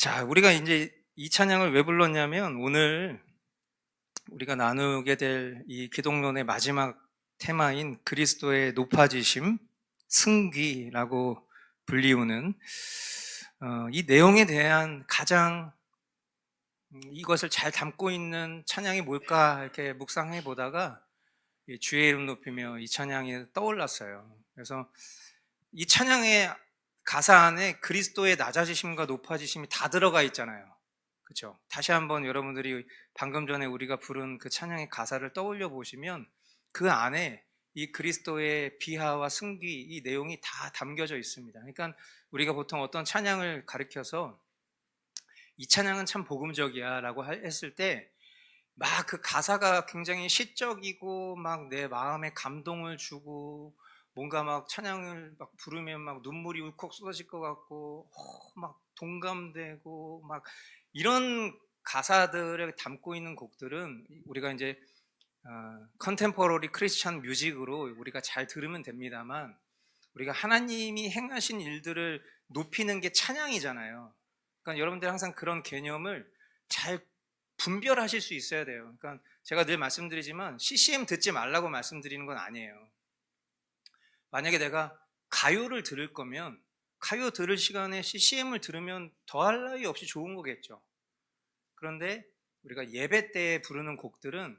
자, 우리가 이제 이 찬양을 왜 불렀냐면 오늘 우리가 나누게 될 이 기독론의 마지막 테마인 그리스도의 높아지심, 승귀라고 불리우는 이 내용에 대한 가장 이것을 잘 담고 있는 찬양이 뭘까 이렇게 묵상해 보다가 주의 이름 높이며 이 찬양이 떠올랐어요. 그래서 이 찬양의 가사 안에 그리스도의 낮아지심과 높아지심이 다 들어가 있잖아요. 그렇죠? 다시 한번 여러분들이 방금 전에 우리가 부른 그 찬양의 가사를 떠올려 보시면 그 안에 이 그리스도의 비하와 승귀 이 내용이 다 담겨져 있습니다. 그러니까 우리가 보통 어떤 찬양을 가리켜서 이 찬양은 참 복음적이야 라고 했을 때 막 그 가사가 굉장히 시적이고 막 내 마음에 감동을 주고 뭔가 막 찬양을 막 부르면 막 눈물이 울컥 쏟아질 것 같고 막 동감되고 막 이런 가사들을 담고 있는 곡들은 우리가 이제 컨템포러리 크리스찬 뮤직으로 우리가 잘 들으면 됩니다만 우리가 하나님이 행하신 일들을 높이는 게 찬양이잖아요. 그러니까 여러분들 항상 그런 개념을 잘 분별하실 수 있어야 돼요. 그러니까 제가 늘 말씀드리지만 CCM 듣지 말라고 말씀드리는 건 아니에요. 만약에 내가 가요를 들을 거면 가요 들을 시간에 CCM을 들으면 더할 나위 없이 좋은 거겠죠. 그런데 우리가 예배 때 부르는 곡들은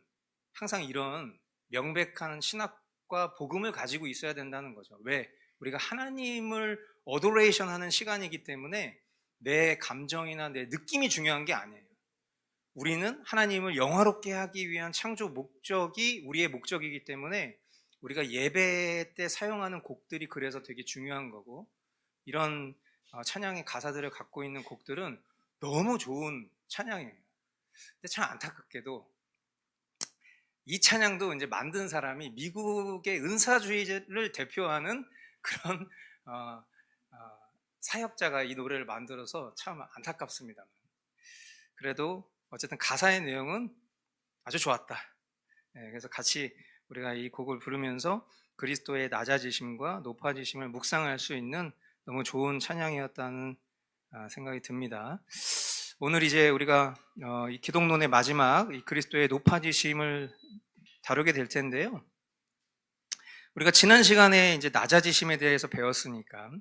항상 이런 명백한 신학과 복음을 가지고 있어야 된다는 거죠. 왜? 우리가 하나님을 어도레이션 하는 시간이기 때문에 내 감정이나 내 느낌이 중요한 게 아니에요. 우리는 하나님을 영화롭게 하기 위한 창조 목적이 우리의 목적이기 때문에 우리가 예배 때 사용하는 곡들이 그래서 되게 중요한 거고, 이런 찬양의 가사들을 갖고 있는 곡들은 너무 좋은 찬양이에요. 근데 참 안타깝게도 이 찬양도 이제 만든 사람이 미국의 은사주의를 대표하는 그런 사역자가 이 노래를 만들어서 참 안타깝습니다. 그래도 어쨌든 가사의 내용은 아주 좋았다. 그래서 같이 우리가 이 곡을 부르면서 그리스도의 낮아지심과 높아지심을 묵상할 수 있는 너무 좋은 찬양이었다는 생각이 듭니다. 오늘 이제 우리가 이 기독론의 마지막 이 그리스도의 높아지심을 다루게 될 텐데요. 우리가 지난 시간에 이제 낮아지심에 대해서 배웠으니까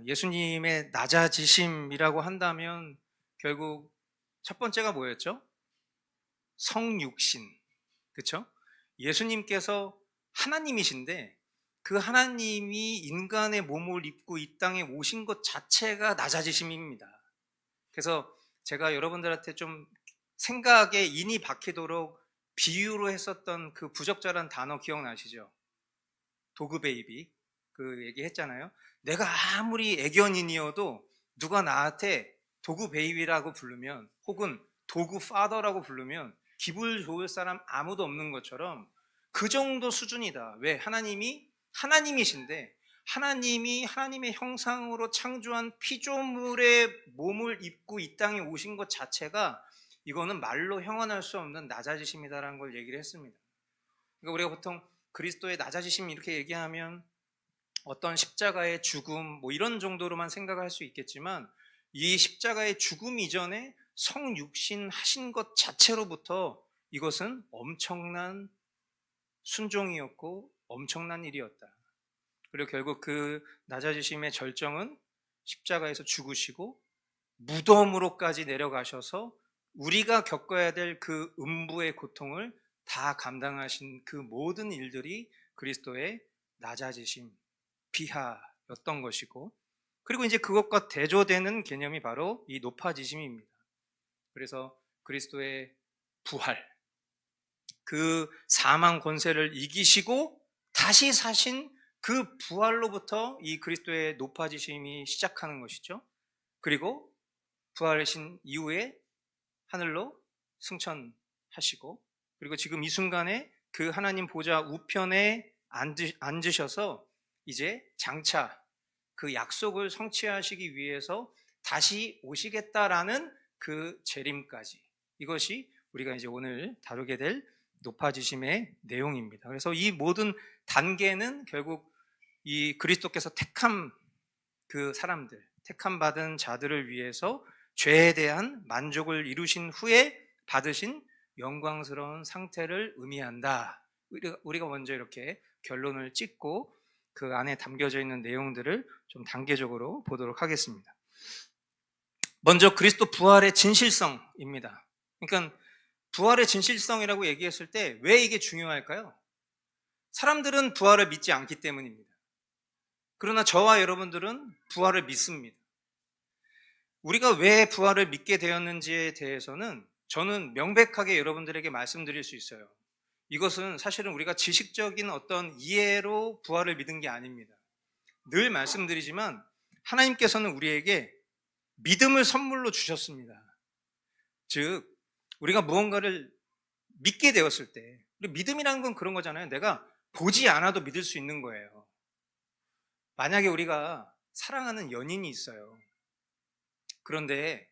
예수님의 낮아지심이라고 한다면 결국 첫 번째가 뭐였죠? 성육신. 그렇죠? 예수님께서 하나님이신데 그 하나님이 인간의 몸을 입고 이 땅에 오신 것 자체가 낮아지심입니다. 그래서 제가 여러분들한테 좀 생각에 인이 박히도록 비유로 했었던 그 부적절한 단어 기억나시죠? 도그 베이비 그 얘기 했잖아요. 내가 아무리 애견인이어도 누가 나한테 도그 베이비라고 부르면 혹은 도그 파더라고 부르면 기분 좋을 사람 아무도 없는 것처럼 그 정도 수준이다. 왜? 하나님이 하나님이신데 하나님이 하나님의 형상으로 창조한 피조물의 몸을 입고 이 땅에 오신 것 자체가 이거는 말로 형언할 수 없는 낮아지심이다라는 걸 얘기를 했습니다. 그러니까 우리가 보통 그리스도의 낮아지심 이렇게 얘기하면 어떤 십자가의 죽음 뭐 이런 정도로만 생각할 수 있겠지만 이 십자가의 죽음 이전에 성육신 하신 것 자체로부터 이것은 엄청난 순종이었고 엄청난 일이었다. 그리고 결국 그 낮아지심의 절정은 십자가에서 죽으시고 무덤으로까지 내려가셔서 우리가 겪어야 될 그 음부의 고통을 다 감당하신 그 모든 일들이 그리스도의 낮아지심, 비하였던 것이고, 그리고 이제 그것과 대조되는 개념이 바로 이 높아지심입니다. 그래서 그리스도의 부활, 그 사망 권세를 이기시고 다시 사신 그 부활로부터 이 그리스도의 높아지심이 시작하는 것이죠. 그리고 부활하신 이후에 하늘로 승천하시고, 그리고 지금 이 순간에 그 하나님 보좌 우편에 앉으셔서 이제 장차 그 약속을 성취하시기 위해서 다시 오시겠다라는 그 재림까지, 이것이 우리가 이제 오늘 다루게 될 높아지심의 내용입니다. 그래서 이 모든 단계는 결국 이 그리스도께서 택한 그 사람들, 택함 받은 자들을 위해서 죄에 대한 만족을 이루신 후에 받으신 영광스러운 상태를 의미한다. 우리가 먼저 이렇게 결론을 찍고 그 안에 담겨져 있는 내용들을 좀 단계적으로 보도록 하겠습니다. 먼저 그리스도 부활의 진실성입니다. 그러니까 부활의 진실성이라고 얘기했을 때 왜 이게 중요할까요? 사람들은 부활을 믿지 않기 때문입니다. 그러나 저와 여러분들은 부활을 믿습니다. 우리가 왜 부활을 믿게 되었는지에 대해서는 저는 명백하게 여러분들에게 말씀드릴 수 있어요. 이것은 사실은 우리가 지식적인 어떤 이해로 부활을 믿은 게 아닙니다. 늘 말씀드리지만 하나님께서는 우리에게 믿음을 선물로 주셨습니다. 즉 우리가 무언가를 믿게 되었을 때, 믿음이라는 건 그런 거잖아요. 내가 보지 않아도 믿을 수 있는 거예요. 만약에 우리가 사랑하는 연인이 있어요. 그런데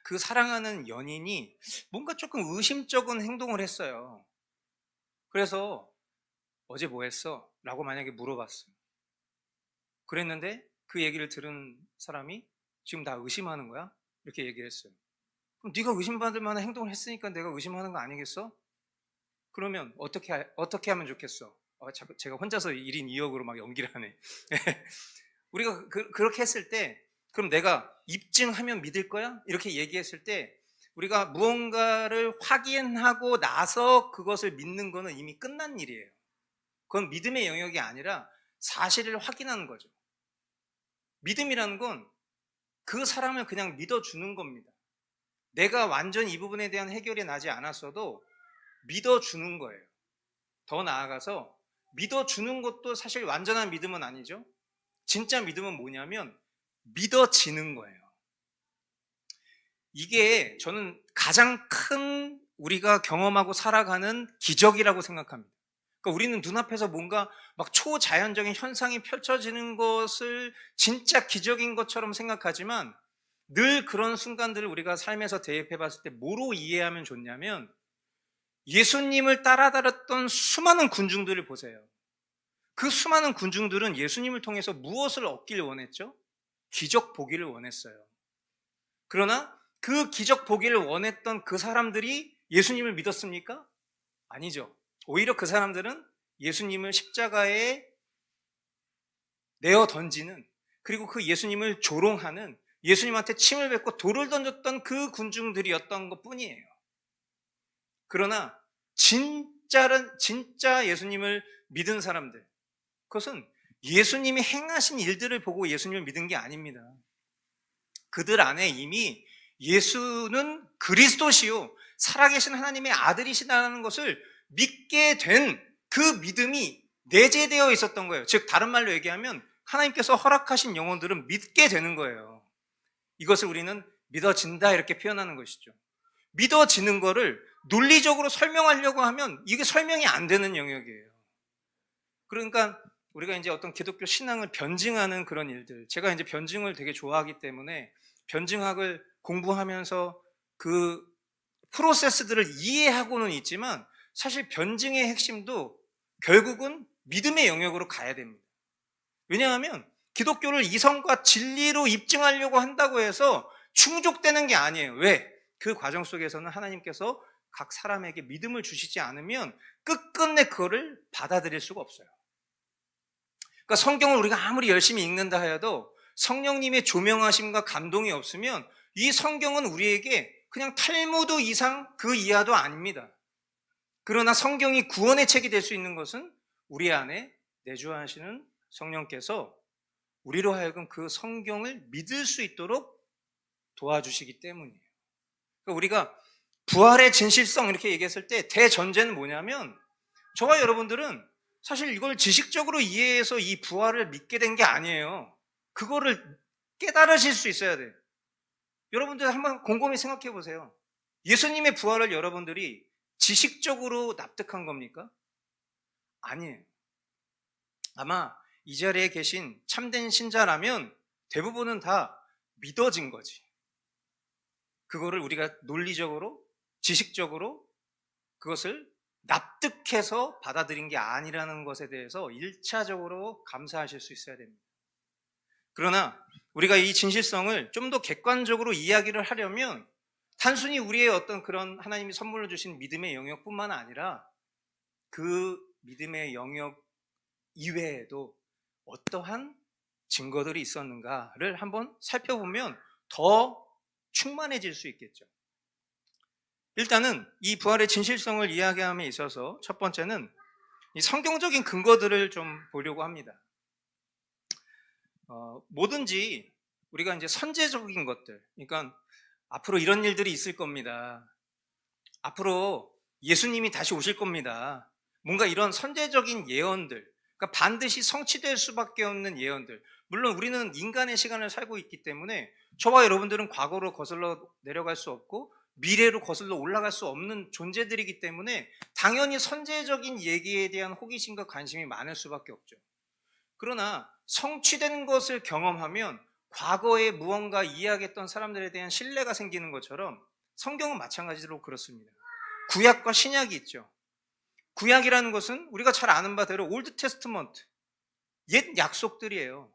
그 사랑하는 연인이 뭔가 조금 의심쩍은 행동을 했어요. 그래서 어제 뭐 했어? 라고 만약에 물어봤어요. 그랬는데 그 얘기를 들은 사람이 지금 나 의심하는 거야? 이렇게 얘기를 했어요. 그럼 네가 의심받을 만한 행동을 했으니까 내가 의심하는 거 아니겠어? 그러면 어떻게 하면 좋겠어? 제가 혼자서 1인 2역으로 막 연기를 하네. 우리가 그렇게 했을 때 그럼 내가 입증하면 믿을 거야? 이렇게 얘기했을 때 우리가 무언가를 확인하고 나서 그것을 믿는 거는 이미 끝난 일이에요. 그건 믿음의 영역이 아니라 사실을 확인하는 거죠. 믿음이라는 건 그 사람을 그냥 믿어주는 겁니다. 내가 완전 이 부분에 대한 해결이 나지 않았어도 믿어주는 거예요. 더 나아가서 믿어주는 것도 사실 완전한 믿음은 아니죠. 진짜 믿음은 뭐냐면 믿어지는 거예요. 이게 저는 가장 큰 우리가 경험하고 살아가는 기적이라고 생각합니다. 그러니까 우리는 눈앞에서 뭔가 막 초자연적인 현상이 펼쳐지는 것을 진짜 기적인 것처럼 생각하지만 늘 그런 순간들을 우리가 삶에서 대입해 봤을 때 뭐로 이해하면 좋냐면 예수님을 따라다녔던 수많은 군중들을 보세요. 그 수많은 군중들은 예수님을 통해서 무엇을 얻기를 원했죠? 기적 보기를 원했어요. 그러나 그 기적 보기를 원했던 그 사람들이 예수님을 믿었습니까? 아니죠. 오히려 그 사람들은 예수님을 십자가에 내어 던지는, 그리고 그 예수님을 조롱하는, 예수님한테 침을 뱉고 돌을 던졌던 그 군중들이었던 것 뿐이에요. 그러나 진짜 예수님을 믿은 사람들, 그것은 예수님이 행하신 일들을 보고 예수님을 믿은 게 아닙니다. 그들 안에 이미 예수는 그리스도시요 살아계신 하나님의 아들이시다는 것을 믿게 된 그 믿음이 내재되어 있었던 거예요. 즉 다른 말로 얘기하면 하나님께서 허락하신 영혼들은 믿게 되는 거예요. 이것을 우리는 믿어진다 이렇게 표현하는 것이죠. 믿어지는 거를 논리적으로 설명하려고 하면 이게 설명이 안 되는 영역이에요. 그러니까 우리가 이제 어떤 기독교 신앙을 변증하는 그런 일들, 제가 이제 변증을 되게 좋아하기 때문에 변증학을 공부하면서 그 프로세스들을 이해하고는 있지만 사실 변증의 핵심도 결국은 믿음의 영역으로 가야 됩니다. 왜냐하면 기독교를 이성과 진리로 입증하려고 한다고 해서 충족되는 게 아니에요. 왜? 그 과정 속에서는 하나님께서 각 사람에게 믿음을 주시지 않으면 끝끝내 그거를 받아들일 수가 없어요. 그러니까 성경을 우리가 아무리 열심히 읽는다 해도 성령님의 조명하심과 감동이 없으면 이 성경은 우리에게 그냥 탈무드 이상 그 이하도 아닙니다. 그러나 성경이 구원의 책이 될 수 있는 것은 우리 안에 내주하시는 성령께서 우리로 하여금 그 성경을 믿을 수 있도록 도와주시기 때문이에요. 그러니까 우리가 부활의 진실성 이렇게 얘기했을 때 대전제는 뭐냐면 저와 여러분들은 사실 이걸 지식적으로 이해해서 이 부활을 믿게 된 게 아니에요. 그거를 깨달으실 수 있어야 돼요. 여러분들 한번 곰곰이 생각해 보세요. 예수님의 부활을 여러분들이 지식적으로 납득한 겁니까? 아니에요. 아마 이 자리에 계신 참된 신자라면 대부분은 다 믿어진 거지. 그거를 우리가 논리적으로, 지식적으로 그것을 납득해서 받아들인 게 아니라는 것에 대해서 1차적으로 감사하실 수 있어야 됩니다. 그러나 우리가 이 진실성을 좀 더 객관적으로 이야기를 하려면 단순히 우리의 어떤 그런 하나님이 선물로 주신 믿음의 영역뿐만 아니라 그 믿음의 영역 이외에도 어떠한 증거들이 있었는가를 한번 살펴보면 더 충만해질 수 있겠죠. 일단은 이 부활의 진실성을 이야기함에 있어서 첫 번째는 이 성경적인 근거들을 좀 보려고 합니다. 뭐든지 우리가 이제 선제적인 것들, 그러니까 앞으로 이런 일들이 있을 겁니다. 앞으로 예수님이 다시 오실 겁니다. 뭔가 이런 선제적인 예언들, 그러니까 반드시 성취될 수밖에 없는 예언들. 물론 우리는 인간의 시간을 살고 있기 때문에 저와 여러분들은 과거로 거슬러 내려갈 수 없고 미래로 거슬러 올라갈 수 없는 존재들이기 때문에 당연히 선제적인 얘기에 대한 호기심과 관심이 많을 수밖에 없죠. 그러나 성취된 것을 경험하면 과거에 무언가 이야기했던 사람들에 대한 신뢰가 생기는 것처럼 성경은 마찬가지로 그렇습니다. 구약과 신약이 있죠. 구약이라는 것은 우리가 잘 아는 바대로 올드 테스트먼트, 옛 약속들이에요.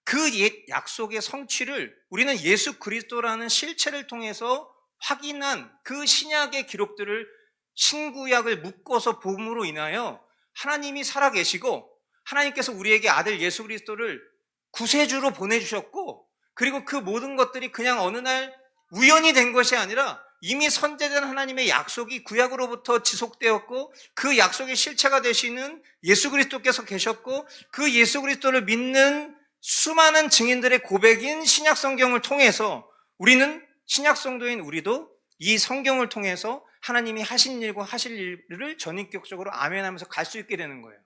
그 옛 약속의 성취를 우리는 예수 그리스도라는 실체를 통해서 확인한 그 신약의 기록들을 신구약을 묶어서 봄으로 인하여 하나님이 살아계시고 하나님께서 우리에게 아들 예수 그리스도를 구세주로 보내주셨고, 그리고 그 모든 것들이 그냥 어느 날 우연이 된 것이 아니라 이미 선제된 하나님의 약속이 구약으로부터 지속되었고 그 약속의 실체가 되시는 예수 그리스도께서 계셨고 그 예수 그리스도를 믿는 수많은 증인들의 고백인 신약 성경을 통해서 우리는 신약 성도인 우리도 이 성경을 통해서 하나님이 하신 일과 하실 일을 전인격적으로 아멘하면서 갈 수 있게 되는 거예요.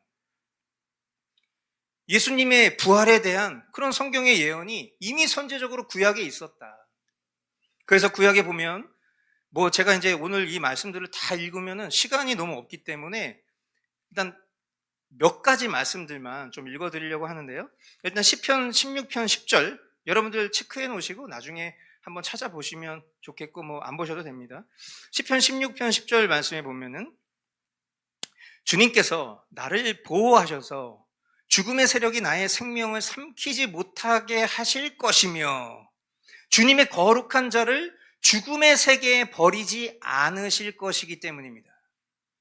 예수님의 부활에 대한 그런 성경의 예언이 이미 선제적으로 구약에 있었다. 그래서 구약에 보면 제가 이제 오늘 이 말씀들을 다 읽으면은 시간이 너무 없기 때문에 일단 몇 가지 말씀들만 좀 읽어드리려고 하는데요. 일단 시편 16편 10절 여러분들 체크해 놓으시고 나중에 한번 찾아보시면 좋겠고 안 보셔도 됩니다. 시편 16편 10절 말씀에 보면은 주님께서 나를 보호하셔서 죽음의 세력이 나의 생명을 삼키지 못하게 하실 것이며 주님의 거룩한 자를 죽음의 세계에 버리지 않으실 것이기 때문입니다.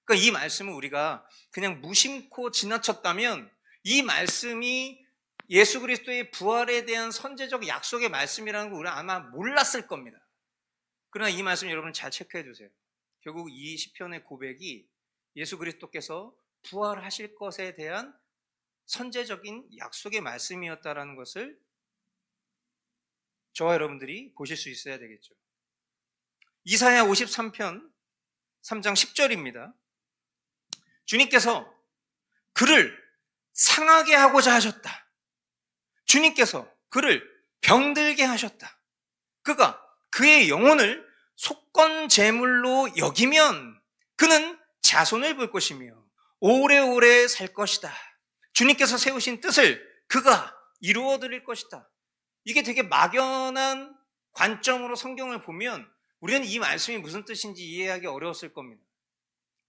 그러니까 이 말씀을 우리가 그냥 무심코 지나쳤다면 이 말씀이 예수 그리스도의 부활에 대한 선제적 약속의 말씀이라는 걸 우리는 아마 몰랐을 겁니다. 그러나 이 말씀 여러분 잘 체크해 주세요. 결국 이 시편의 고백이 예수 그리스도께서 부활하실 것에 대한 선제적인 약속의 말씀이었다라는 것을 저와 여러분들이 보실 수 있어야 되겠죠. 이사야 53편 3장 10절입니다. 주님께서 그를 상하게 하고자 하셨다. 주님께서 그를 병들게 하셨다. 그가 그의 영혼을 속건제물로 여기면 그는 자손을 볼 것이며 오래오래 살 것이다. 주님께서 세우신 뜻을 그가 이루어 드릴 것이다. 이게 되게 막연한 관점으로 성경을 보면 우리는 이 말씀이 무슨 뜻인지 이해하기 어려웠을 겁니다.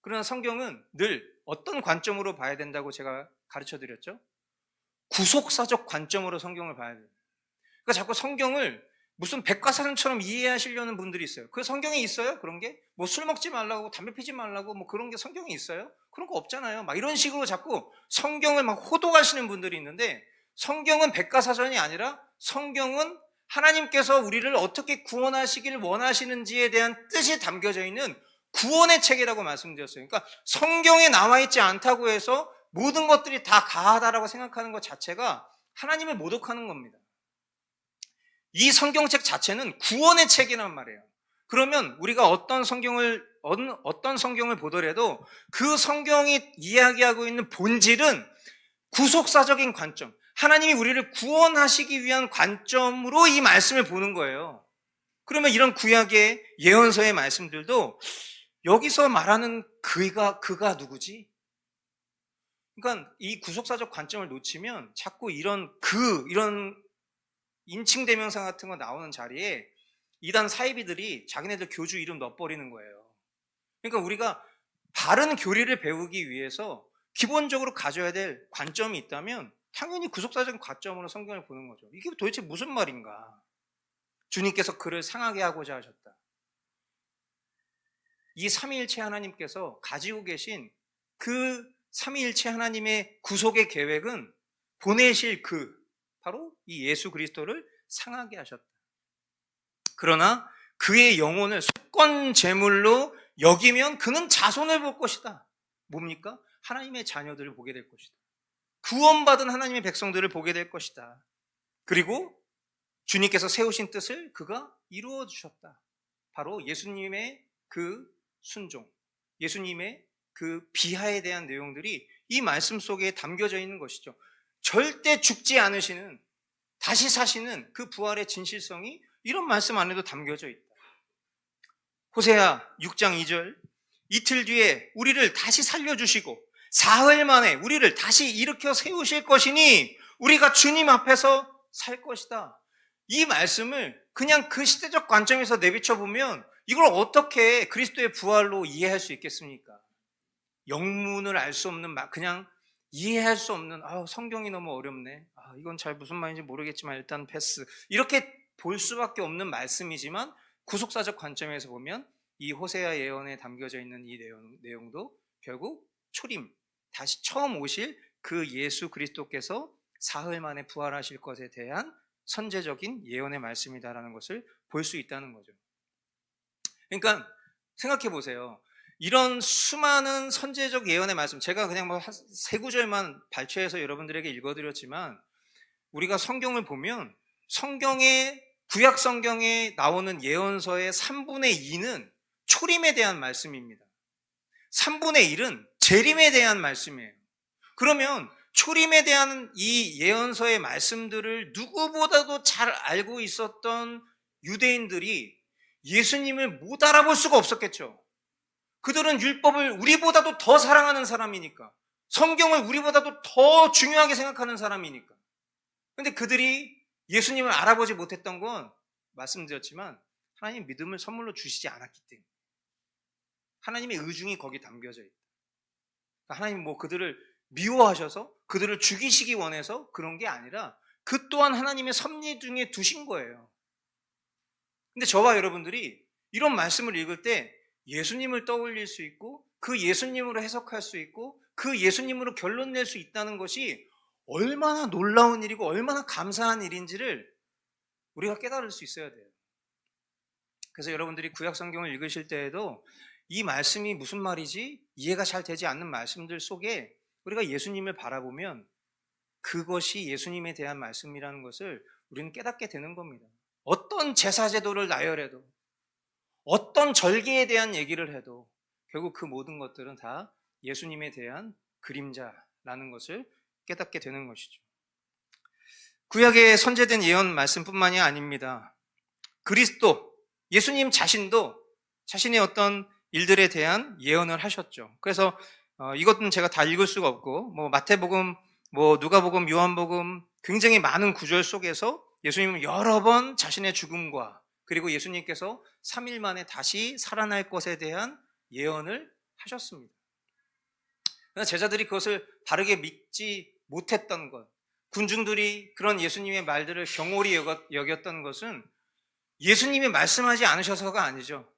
그러나 성경은 늘 어떤 관점으로 봐야 된다고 제가 가르쳐 드렸죠? 구속사적 관점으로 성경을 봐야 돼요. 그러니까 자꾸 성경을 무슨 백과사전처럼 이해하시려는 분들이 있어요. 그 성경에 있어요? 그런 게? 술 먹지 말라고, 담배 피지 말라고 그런 게 성경에 있어요? 그런 거 없잖아요. 이런 식으로 자꾸 성경을 호도하시는 분들이 있는데 성경은 백과사전이 아니라 성경은 하나님께서 우리를 어떻게 구원하시길 원하시는지에 대한 뜻이 담겨져 있는 구원의 책이라고 말씀드렸어요. 그러니까 성경에 나와 있지 않다고 해서 모든 것들이 다 가하다라고 생각하는 것 자체가 하나님을 모독하는 겁니다. 이 성경책 자체는 구원의 책이란 말이에요. 그러면 우리가 어떤 성경을 보더라도 그 성경이 이야기하고 있는 본질은 구속사적인 관점, 하나님이 우리를 구원하시기 위한 관점으로 이 말씀을 보는 거예요. 그러면 이런 구약의 예언서의 말씀들도 여기서 말하는 그가 누구지? 그러니까 이 구속사적 관점을 놓치면 자꾸 이런 인칭대명사 같은 거 나오는 자리에 이단 사이비들이 자기네들 교주 이름 넣어버리는 거예요. 그러니까 우리가 바른 교리를 배우기 위해서 기본적으로 가져야 될 관점이 있다면 당연히 구속사적인 관점으로 성경을 보는 거죠. 이게 도대체 무슨 말인가? 주님께서 그를 상하게 하고자 하셨다. 이 삼위일체 하나님께서 가지고 계신 그 삼위일체 하나님의 구속의 계획은 보내실 바로 이 예수 그리스도를 상하게 하셨다. 그러나 그의 영혼을 속건 제물로 여기면 그는 자손을 볼 것이다. 뭡니까? 하나님의 자녀들을 보게 될 것이다. 구원받은 하나님의 백성들을 보게 될 것이다. 그리고 주님께서 세우신 뜻을 그가 이루어 주셨다. 바로 예수님의 그 순종, 예수님의 그 비하에 대한 내용들이 이 말씀 속에 담겨져 있는 것이죠. 절대 죽지 않으시는, 다시 사시는 그 부활의 진실성이 이런 말씀 안에도 담겨져 있다. 호세아 6장 2절, 이틀 뒤에 우리를 다시 살려주시고 사흘 만에 우리를 다시 일으켜 세우실 것이니 우리가 주님 앞에서 살 것이다. 이 말씀을 그냥 그 시대적 관점에서 내비쳐 보면 이걸 어떻게 그리스도의 부활로 이해할 수 있겠습니까? 영문을 알 수 없는, 그냥 이해할 수 없는, 성경이 너무 어렵네, 이건 잘 무슨 말인지 모르겠지만 일단 패스, 이렇게 볼 수밖에 없는 말씀이지만 구속사적 관점에서 보면 이 호세아 예언에 담겨져 있는 이 내용도 결국 초림, 다시 처음 오실 그 예수 그리스도께서 사흘 만에 부활하실 것에 대한 선제적인 예언의 말씀이다라는 것을 볼 수 있다는 거죠. 그러니까 생각해 보세요. 이런 수많은 선제적 예언의 말씀, 제가 그냥 세 구절만 발췌해서 여러분들에게 읽어드렸지만, 우리가 성경을 보면 구약 성경에 나오는 예언서의 3분의 2는 초림에 대한 말씀입니다. 3분의 1은 재림에 대한 말씀이에요. 그러면 초림에 대한 이 예언서의 말씀들을 누구보다도 잘 알고 있었던 유대인들이 예수님을 못 알아볼 수가 없었겠죠. 그들은 율법을 우리보다도 더 사랑하는 사람이니까, 성경을 우리보다도 더 중요하게 생각하는 사람이니까. 그런데 그들이 예수님을 알아보지 못했던 건 말씀드렸지만 하나님 믿음을 선물로 주시지 않았기 때문에, 하나님의 의중이 거기 담겨져 있다. 하나님 그들을 미워하셔서 그들을 죽이시기 원해서 그런 게 아니라 그 또한 하나님의 섭리 중에 두신 거예요. 근데 저와 여러분들이 이런 말씀을 읽을 때 예수님을 떠올릴 수 있고 그 예수님으로 해석할 수 있고 그 예수님으로 결론 낼 수 있다는 것이 얼마나 놀라운 일이고 얼마나 감사한 일인지를 우리가 깨달을 수 있어야 돼요. 그래서 여러분들이 구약 성경을 읽으실 때에도 이 말씀이 무슨 말이지? 이해가 잘 되지 않는 말씀들 속에 우리가 예수님을 바라보면 그것이 예수님에 대한 말씀이라는 것을 우리는 깨닫게 되는 겁니다. 어떤 제사제도를 나열해도, 어떤 절기에 대한 얘기를 해도 결국 그 모든 것들은 다 예수님에 대한 그림자라는 것을 깨닫게 되는 것이죠. 구약에 선제된 예언 말씀뿐만이 아닙니다. 그리스도, 예수님 자신도 자신의 어떤 일들에 대한 예언을 하셨죠. 그래서 이것은 제가 다 읽을 수가 없고 마태복음, 누가복음, 요한복음 굉장히 많은 구절 속에서 예수님은 여러 번 자신의 죽음과 그리고 예수님께서 3일 만에 다시 살아날 것에 대한 예언을 하셨습니다. 그래서 제자들이 그것을 바르게 믿지 못했던 것, 군중들이 그런 예수님의 말들을 경홀히 여겼던 것은 예수님이 말씀하지 않으셔서가 아니죠.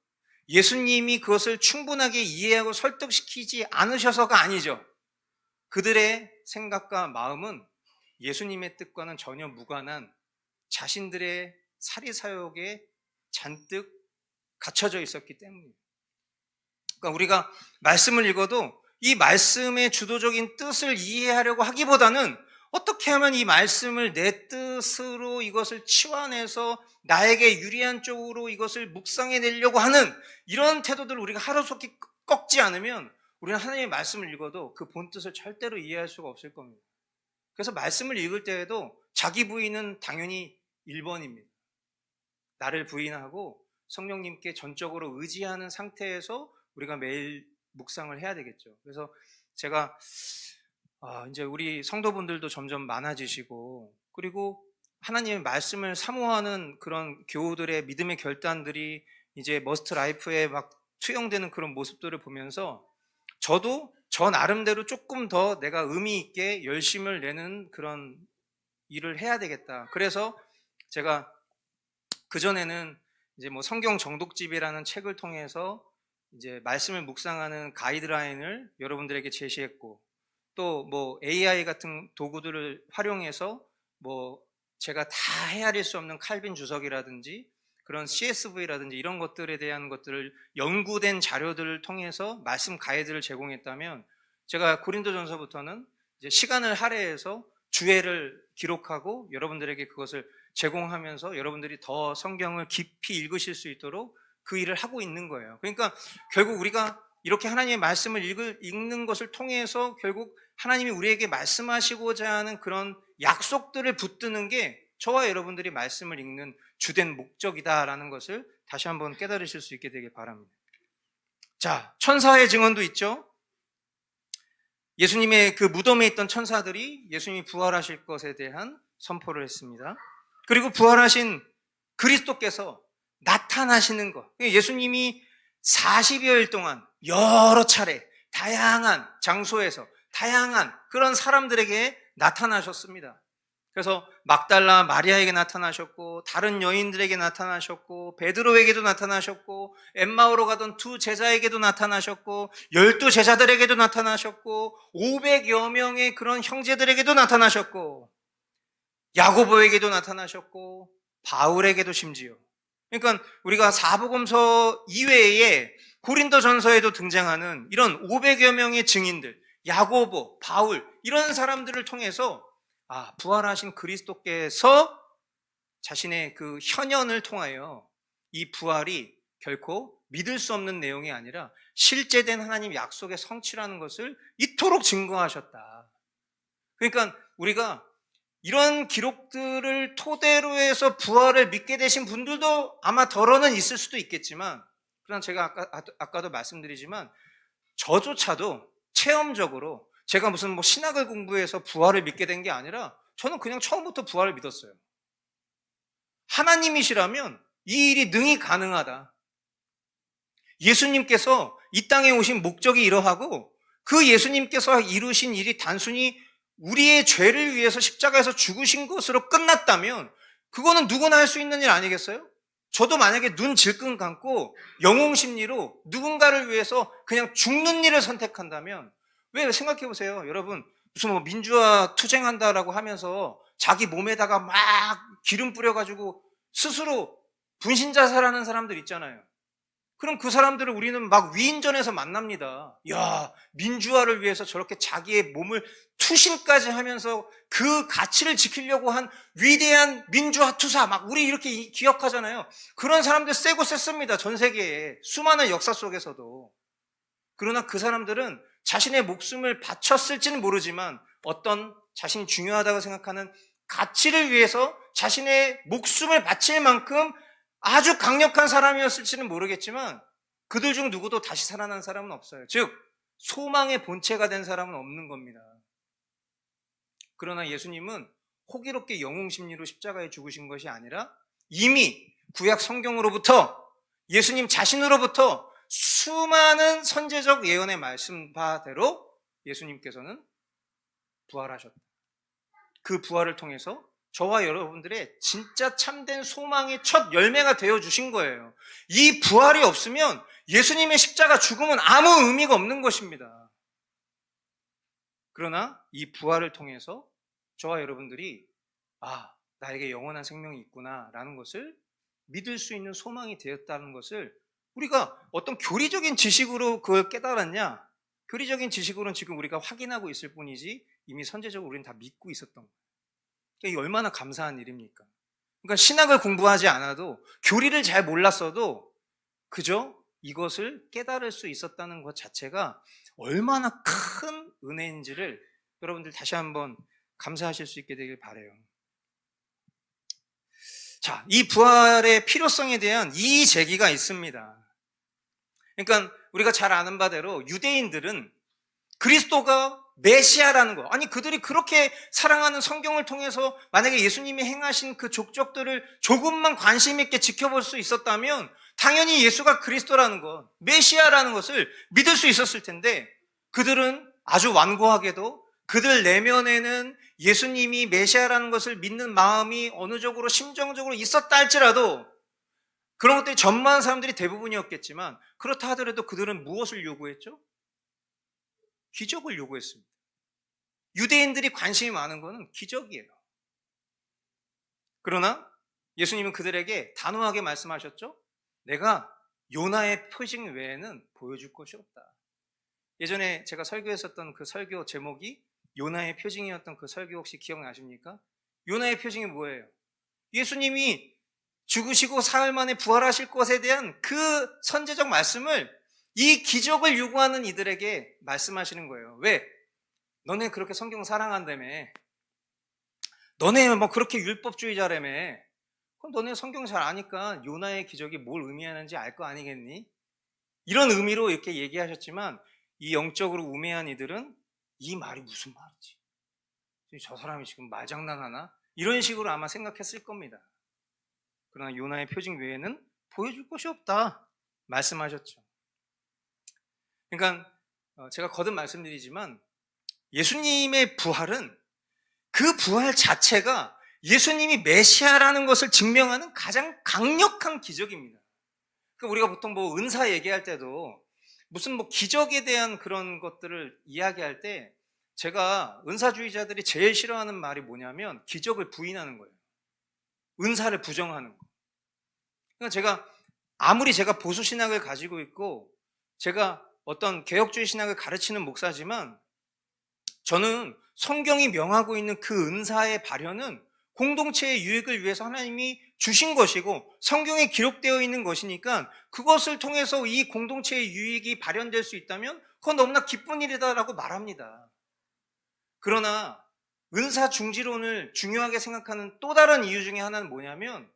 예수님이 그것을 충분하게 이해하고 설득시키지 않으셔서가 아니죠. 그들의 생각과 마음은 예수님의 뜻과는 전혀 무관한 자신들의 사리사욕에 잔뜩 갇혀져 있었기 때문입니다. 그러니까 우리가 말씀을 읽어도 이 말씀의 주도적인 뜻을 이해하려고 하기보다는 어떻게 하면 이 말씀을 내 뜻으로 이것을 치환해서 나에게 유리한 쪽으로 이것을 묵상해내려고 하는 이런 태도들을 우리가 하루속히 꺾지 않으면 우리는 하나님의 말씀을 읽어도 그 본뜻을 절대로 이해할 수가 없을 겁니다. 그래서 말씀을 읽을 때에도 자기 부인은 당연히 1번입니다. 나를 부인하고 성령님께 전적으로 의지하는 상태에서 우리가 매일 묵상을 해야 되겠죠. 그래서 제가 이제 우리 성도분들도 점점 많아지시고 그리고 하나님의 말씀을 사모하는 그런 교우들의 믿음의 결단들이 이제 머스트 라이프에 막 투영되는 그런 모습들을 보면서 저도 저 나름대로 조금 더 내가 의미 있게 열심을 내는 그런 일을 해야 되겠다. 그래서 제가 그전에는 이제 뭐 성경 정독집이라는 책을 통해서 이제 말씀을 묵상하는 가이드라인을 여러분들에게 제시했고, 또 뭐 AI 같은 도구들을 활용해서 뭐 제가 다 헤아릴 수 없는 칼빈 주석이라든지 그런 CSV라든지 이런 것들에 대한 것들을 연구된 자료들을 통해서 말씀 가이드를 제공했다면, 제가 고린도전서부터는 이제 시간을 할애해서 주애를 기록하고 여러분들에게 그것을 제공하면서 여러분들이 더 성경을 깊이 읽으실 수 있도록 그 일을 하고 있는 거예요. 그러니까 결국 우리가 이렇게 하나님의 말씀을 읽는 것을 통해서 결국 하나님이 우리에게 말씀하시고자 하는 그런 약속들을 붙드는 게 저와 여러분들이 말씀을 읽는 주된 목적이다라는 것을 다시 한번 깨달으실 수 있게 되길 바랍니다. 자, 천사의 증언도 있죠. 예수님의 그 무덤에 있던 천사들이 예수님이 부활하실 것에 대한 선포를 했습니다. 그리고 부활하신 그리스도께서 나타나시는 것. 예수님이 40여일 동안 여러 차례 다양한 장소에서 다양한 그런 사람들에게 나타나셨습니다. 그래서 막달라 마리아에게 나타나셨고, 다른 여인들에게 나타나셨고, 베드로에게도 나타나셨고, 엠마오로 가던 두 제자에게도 나타나셨고, 12 제자들에게도 나타나셨고, 500여 명의 그런 형제들에게도 나타나셨고, 야고보에게도 나타나셨고, 바울에게도 심지어. 그러니까 우리가 사복음서 이외에 고린도전서에도 등장하는 이런 500여 명의 증인들, 야고보, 바울 이런 사람들을 통해서 부활하신 그리스도께서 자신의 그 현현을 통하여 이 부활이 결코 믿을 수 없는 내용이 아니라 실제된 하나님 약속의 성취라는 것을 이토록 증거하셨다. 그러니까 우리가 이런 기록들을 토대로 해서 부활을 믿게 되신 분들도 아마 덜어는 있을 수도 있겠지만, 그러나 제가 아까도 말씀드리지만 저조차도 체험적으로 제가 무슨 뭐 신학을 공부해서 부활을 믿게 된 게 아니라 저는 그냥 처음부터 부활을 믿었어요. 하나님이시라면 이 일이 능히 가능하다. 예수님께서 이 땅에 오신 목적이 이러하고 그 예수님께서 이루신 일이 단순히 우리의 죄를 위해서 십자가에서 죽으신 것으로 끝났다면 그거는 누구나 할 수 있는 일 아니겠어요? 저도 만약에 눈 질끈 감고 영웅심리로 누군가를 위해서 그냥 죽는 일을 선택한다면, 왜 생각해 보세요. 여러분, 무슨 뭐 민주화 투쟁한다라고 하면서 자기 몸에다가 막 기름 뿌려가지고 스스로 분신자살하는 사람들 있잖아요. 그럼 그 사람들을 우리는 막 위인전에서 만납니다. 야, 민주화를 위해서 저렇게 자기의 몸을 투신까지 하면서 그 가치를 지키려고 한 위대한 민주화 투사, 막 우리 이렇게 기억하잖아요. 그런 사람들 세고 셌습니다. 전 세계에 수많은 역사 속에서도. 그러나 그 사람들은 자신의 목숨을 바쳤을지는 모르지만 어떤 자신이 중요하다고 생각하는 가치를 위해서 자신의 목숨을 바칠 만큼 아주 강력한 사람이었을지는 모르겠지만 그들 중 누구도 다시 살아난 사람은 없어요. 즉 소망의 본체가 된 사람은 없는 겁니다. 그러나 예수님은 호기롭게 영웅심리로 십자가에 죽으신 것이 아니라 이미 구약 성경으로부터, 예수님 자신으로부터 수많은 선제적 예언의 말씀바대로 예수님께서는 부활하셨다. 그 부활을 통해서 저와 여러분들의 진짜 참된 소망의 첫 열매가 되어주신 거예요. 이 부활이 없으면 예수님의 십자가 죽음은 아무 의미가 없는 것입니다. 그러나 이 부활을 통해서 저와 여러분들이 나에게 영원한 생명이 있구나 라는 것을 믿을 수 있는 소망이 되었다는 것을 우리가 어떤 교리적인 지식으로 그걸 깨달았냐? 교리적인 지식으로는 지금 우리가 확인하고 있을 뿐이지 이미 선제적으로 우리는 다 믿고 있었던 거예요. 이게 얼마나 감사한 일입니까? 그러니까 신학을 공부하지 않아도, 교리를 잘 몰랐어도 그저 이것을 깨달을 수 있었다는 것 자체가 얼마나 큰 은혜인지를 여러분들 다시 한번 감사하실 수 있게 되길 바라요. 자, 이 부활의 필요성에 대한 이의 제기가 있습니다. 그러니까 우리가 잘 아는 바대로 유대인들은 그리스도가 메시아라는 거, 아니 그들이 그렇게 사랑하는 성경을 통해서 만약에 예수님이 행하신 그 족적들을 조금만 관심 있게 지켜볼 수 있었다면 당연히 예수가 그리스도라는 것, 메시아라는 것을 믿을 수 있었을 텐데, 그들은 아주 완고하게도 그들 내면에는 예수님이 메시아라는 것을 믿는 마음이 어느 정도로 심정적으로 있었다 할지라도 그런 것들이 전무한 사람들이 대부분이었겠지만 그렇다 하더라도 그들은 무엇을 요구했죠? 기적을 요구했습니다. 유대인들이 관심이 많은 것은 기적이에요. 그러나 예수님은 그들에게 단호하게 말씀하셨죠? 내가 요나의 표징 외에는 보여줄 것이 없다. 예전에 제가 설교했었던 그 설교 제목이 요나의 표징이었던 그 설교 혹시 기억나십니까? 요나의 표징이 뭐예요? 예수님이 죽으시고 사흘 만에 부활하실 것에 대한 그 선제적 말씀을 이 기적을 요구하는 이들에게 말씀하시는 거예요. 왜? 너네 그렇게 성경 사랑한다며. 너네 뭐 그렇게 율법주의자라며. 그럼 너네 성경 잘 아니까 요나의 기적이 뭘 의미하는지 알 거 아니겠니? 이런 의미로 이렇게 얘기하셨지만 이 영적으로 우매한 이들은 이 말이 무슨 말이지? 저 사람이 지금 말장난하나? 이런 식으로 아마 생각했을 겁니다. 그러나 요나의 표징 외에는 보여줄 것이 없다 말씀하셨죠. 그러니까 제가 거듭 말씀드리지만 예수님의 부활은 그 부활 자체가 예수님이 메시아라는 것을 증명하는 가장 강력한 기적입니다. 그러니까 우리가 보통 뭐 은사 얘기할 때도 무슨 뭐 기적에 대한 그런 것들을 이야기할 때 제가 은사주의자들이 제일 싫어하는 말이 뭐냐면 기적을 부인하는 거예요. 은사를 부정하는 거. 그러니까 제가 아무리 제가 보수 신학을 가지고 있고 제가 어떤 개혁주의 신학을 가르치는 목사지만 저는 성경이 명하고 있는 그 은사의 발현은 공동체의 유익을 위해서 하나님이 주신 것이고 성경에 기록되어 있는 것이니까 그것을 통해서 이 공동체의 유익이 발현될 수 있다면 그건 너무나 기쁜 일이다라고 말합니다. 그러나 은사 중지론을 중요하게 생각하는 또 다른 이유 중에 하나는 뭐냐면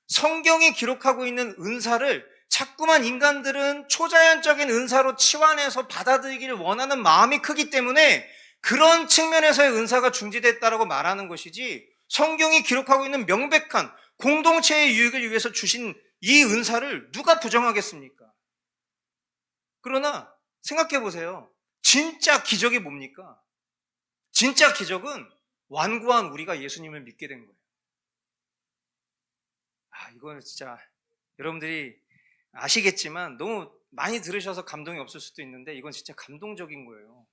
성경이 기록하고 있는 은사를 자꾸만 인간들은 초자연적인 은사로 치환해서 받아들이기를 원하는 마음이 크기 때문에 그런 측면에서의 은사가 중지됐다라고 말하는 것이지 성경이 기록하고 있는 명백한 공동체의 유익을 위해서 주신 이 은사를 누가 부정하겠습니까? 그러나 생각해 보세요. 진짜 기적이 뭡니까? 진짜 기적은 완고한 우리가 예수님을 믿게 된 거예요. 이거는 진짜 여러분들이 아시겠지만 너무 많이 들으셔서 감동이 없을 수도 있는데 이건 진짜 감동적인 거예요.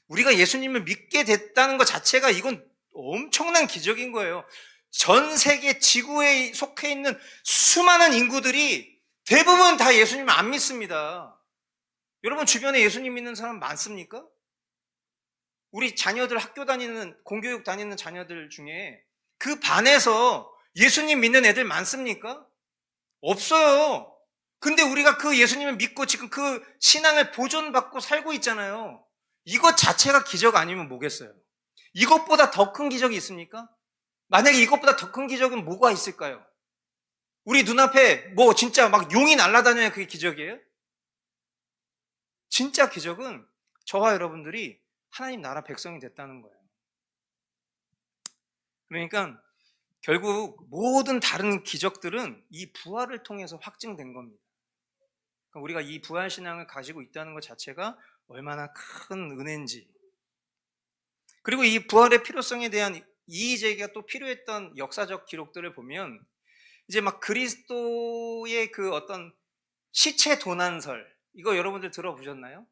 우리가 예수님을 믿게 됐다는 것 자체가 이건 엄청난 기적인 거예요. 전 세계 지구에 속해 있는 수많은 인구들이 대부분 다 예수님을 안 믿습니다. 여러분 주변에 예수님 믿는 사람 많습니까? 우리 자녀들 학교 다니는 공교육 다니는 자녀들 중에 그 반에서 예수님 믿는 애들 많습니까? 없어요. 근데 우리가 그 예수님을 믿고 지금 그 신앙을 보존받고 살고 있잖아요. 이것 자체가 기적 아니면 뭐겠어요? 이것보다 더 큰 기적이 있습니까? 만약에 이것보다 더 큰 기적은 뭐가 있을까요? 우리 눈앞에 뭐 진짜 막 용이 날아다녀야 그게 기적이에요? 진짜 기적은 저와 여러분들이 하나님 나라 백성이 됐다는 거예요. 그러니까 결국 모든 다른 기적들은 이 부활을 통해서 확증된 겁니다. 그러니까 우리가 이 부활 신앙을 가지고 있다는 것 자체가 얼마나 큰 은혜인지. 그리고 이 부활의 필요성에 대한 이의제기가 또 필요했던 역사적 기록들을 보면 이제 막 그리스도의 그 어떤 시체 도난설 이거 여러분들 들어보셨나요?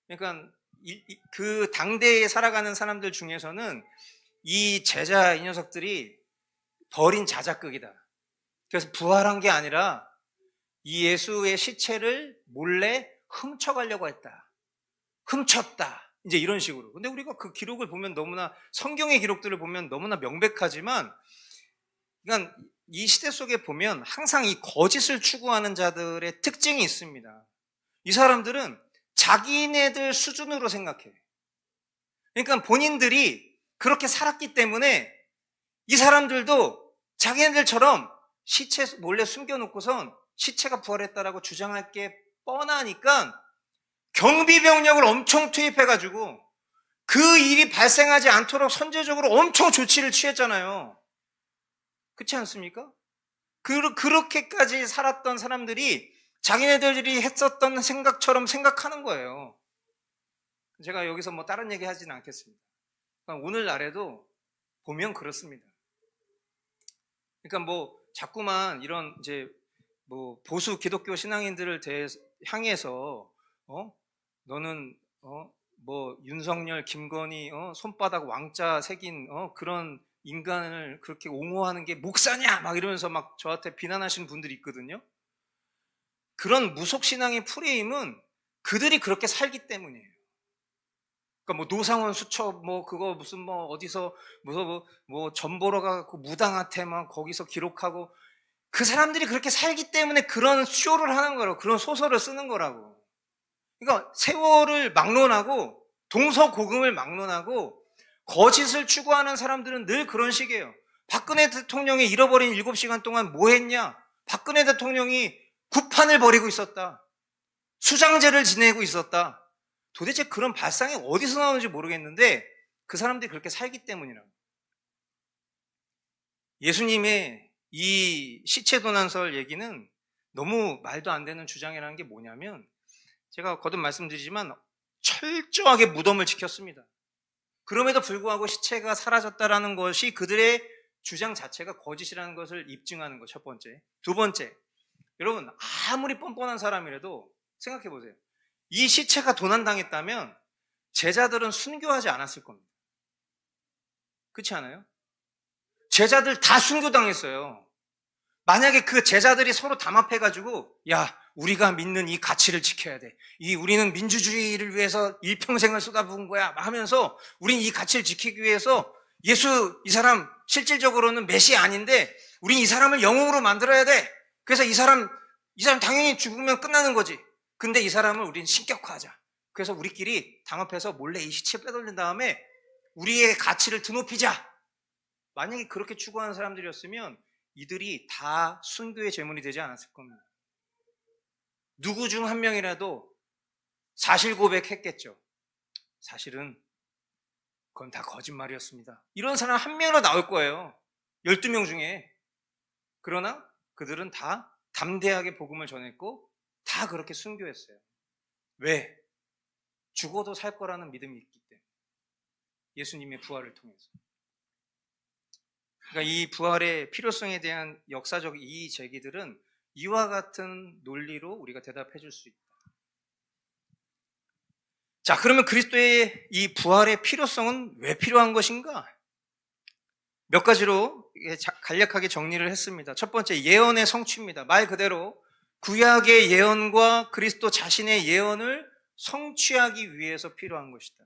그러니까 그 당대에 살아가는 사람들 중에서는 이 제자 이 녀석들이 버린 자작극이다. 그래서 부활한 게 아니라 이 예수의 시체를 몰래 훔쳐가려고 했다. 훔쳤다. 이제 이런 식으로. 근데 우리가 그 기록을 보면 너무나 성경의 기록들을 보면 너무나 명백하지만 그러니까 이 시대 속에 보면 항상 이 거짓을 추구하는 자들의 특징이 있습니다. 이 사람들은 자기네들 수준으로 생각해. 그러니까 본인들이 그렇게 살았기 때문에 이 사람들도 자기네들처럼 시체 몰래 숨겨놓고선 시체가 부활했다라고 주장할 게 뻔하니까 경비병력을 엄청 투입해가지고 그 일이 발생하지 않도록 선제적으로 엄청 조치를 취했잖아요. 그렇지 않습니까? 그렇게까지 살았던 사람들이 자기네들이 했었던 생각처럼 생각하는 거예요. 제가 여기서 뭐 다른 얘기 하지는 않겠습니다. 그러니까 오늘날에도 보면 그렇습니다. 그러니까 뭐 자꾸만 이런 이제 뭐 보수 기독교 신앙인들을 향해서 너는 뭐 윤석열, 김건희 손바닥 왕자 새긴 그런 인간을 그렇게 옹호하는 게 목사냐 막 이러면서 막 저한테 비난하시는 분들이 있거든요. 그런 무속신앙의 프레임은 그들이 그렇게 살기 때문이에요. 그러니까 뭐 노상원 수첩 뭐 그거 무슨 뭐 어디서 뭐 전 보러 가고 무당한테 막 거기서 기록하고, 그 사람들이 그렇게 살기 때문에 그런 쇼를 하는 거라고, 그런 소설을 쓰는 거라고. 그러니까 세월을 막론하고 동서고금을 막론하고 거짓을 추구하는 사람들은 늘 그런 식이에요. 박근혜 대통령이 잃어버린 7시간 동안 뭐 했냐? 박근혜 대통령이 구판을 벌이고 있었다. 수장제를 지내고 있었다. 도대체 그런 발상이 어디서 나오는지 모르겠는데 그 사람들이 그렇게 살기 때문이라고. 예수님의 이 시체도난설 얘기는 너무 말도 안 되는 주장이라는 게 뭐냐면, 제가 거듭 말씀드리지만 철저하게 무덤을 지켰습니다. 그럼에도 불구하고 시체가 사라졌다라는 것이 그들의 주장 자체가 거짓이라는 것을 입증하는 것, 첫 번째. 두 번째, 여러분 아무리 뻔뻔한 사람이라도 생각해 보세요. 이 시체가 도난당했다면 제자들은 순교하지 않았을 겁니다. 그렇지 않아요? 제자들 다 순교당했어요. 만약에 그 제자들이 서로 담합해가지고, 야, 우리가 믿는 이 가치를 지켜야 돼. 우리는 민주주의를 위해서 일평생을 쏟아부은 거야. 하면서 우린 이 가치를 지키기 위해서 예수, 이 사람 실질적으로는 메시아 아닌데 우린 이 사람을 영웅으로 만들어야 돼. 그래서 이 사람 당연히 죽으면 끝나는 거지. 근데 이 사람을 우린 신격화하자. 그래서 우리끼리 담합해서 몰래 이 시체 빼돌린 다음에 우리의 가치를 드높이자. 만약에 그렇게 추구하는 사람들이었으면 이들이 다 순교의 제물이 되지 않았을 겁니다. 누구 중 한 명이라도 사실 고백했겠죠. 사실은 그건 다 거짓말이었습니다. 이런 사람 한 명이라도 나올 거예요. 12명 중에. 그러나 그들은 다 담대하게 복음을 전했고 다 그렇게 순교했어요. 왜? 죽어도 살 거라는 믿음이 있기 때문에. 예수님의 부활을 통해서. 그러니까 이 부활의 필요성에 대한 역사적 이의 제기들은 이와 같은 논리로 우리가 대답해 줄 수 있다. 자, 그러면 그리스도의 이 부활의 필요성은 왜 필요한 것인가? 몇 가지로 간략하게 정리를 했습니다. 첫 번째, 예언의 성취입니다. 말 그대로 구약의 예언과 그리스도 자신의 예언을 성취하기 위해서 필요한 것이다.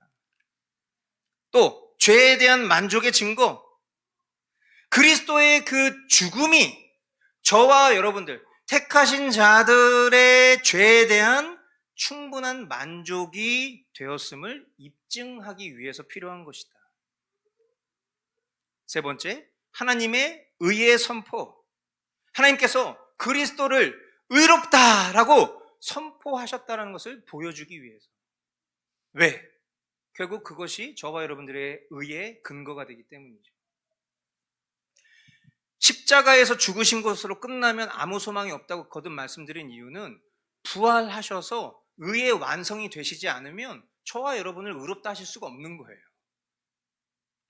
또 죄에 대한 만족의 증거, 그리스도의 그 죽음이 저와 여러분들, 택하신 자들의 죄에 대한 충분한 만족이 되었음을 입증하기 위해서 필요한 것이다. 세 번째, 하나님의 의의 선포. 하나님께서 그리스도를 의롭다라고 선포하셨다는 것을 보여주기 위해서. 왜? 결국 그것이 저와 여러분들의 의의 근거가 되기 때문이죠. 십자가에서 죽으신 것으로 끝나면 아무 소망이 없다고 거듭 말씀드린 이유는, 부활하셔서 의의 완성이 되시지 않으면 저와 여러분을 의롭다 하실 수가 없는 거예요.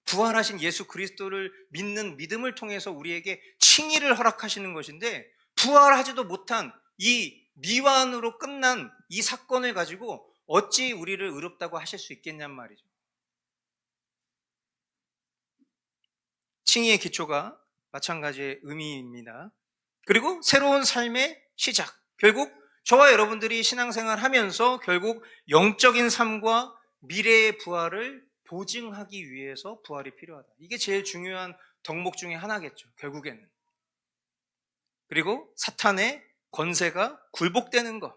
부활하신 예수 그리스도를 믿는 믿음을 통해서 우리에게 칭의를 허락하시는 것인데, 부활하지도 못한 이 미완으로 끝난 이 사건을 가지고 어찌 우리를 의롭다고 하실 수 있겠냔 말이죠. 칭의의 기초가 마찬가지의 의미입니다. 그리고 새로운 삶의 시작. 결국 저와 여러분들이 신앙생활 하면서 결국 영적인 삶과 미래의 부활을 보증하기 위해서 부활이 필요하다. 이게 제일 중요한 덕목 중에 하나겠죠, 결국에는. 그리고 사탄의 권세가 굴복되는 것.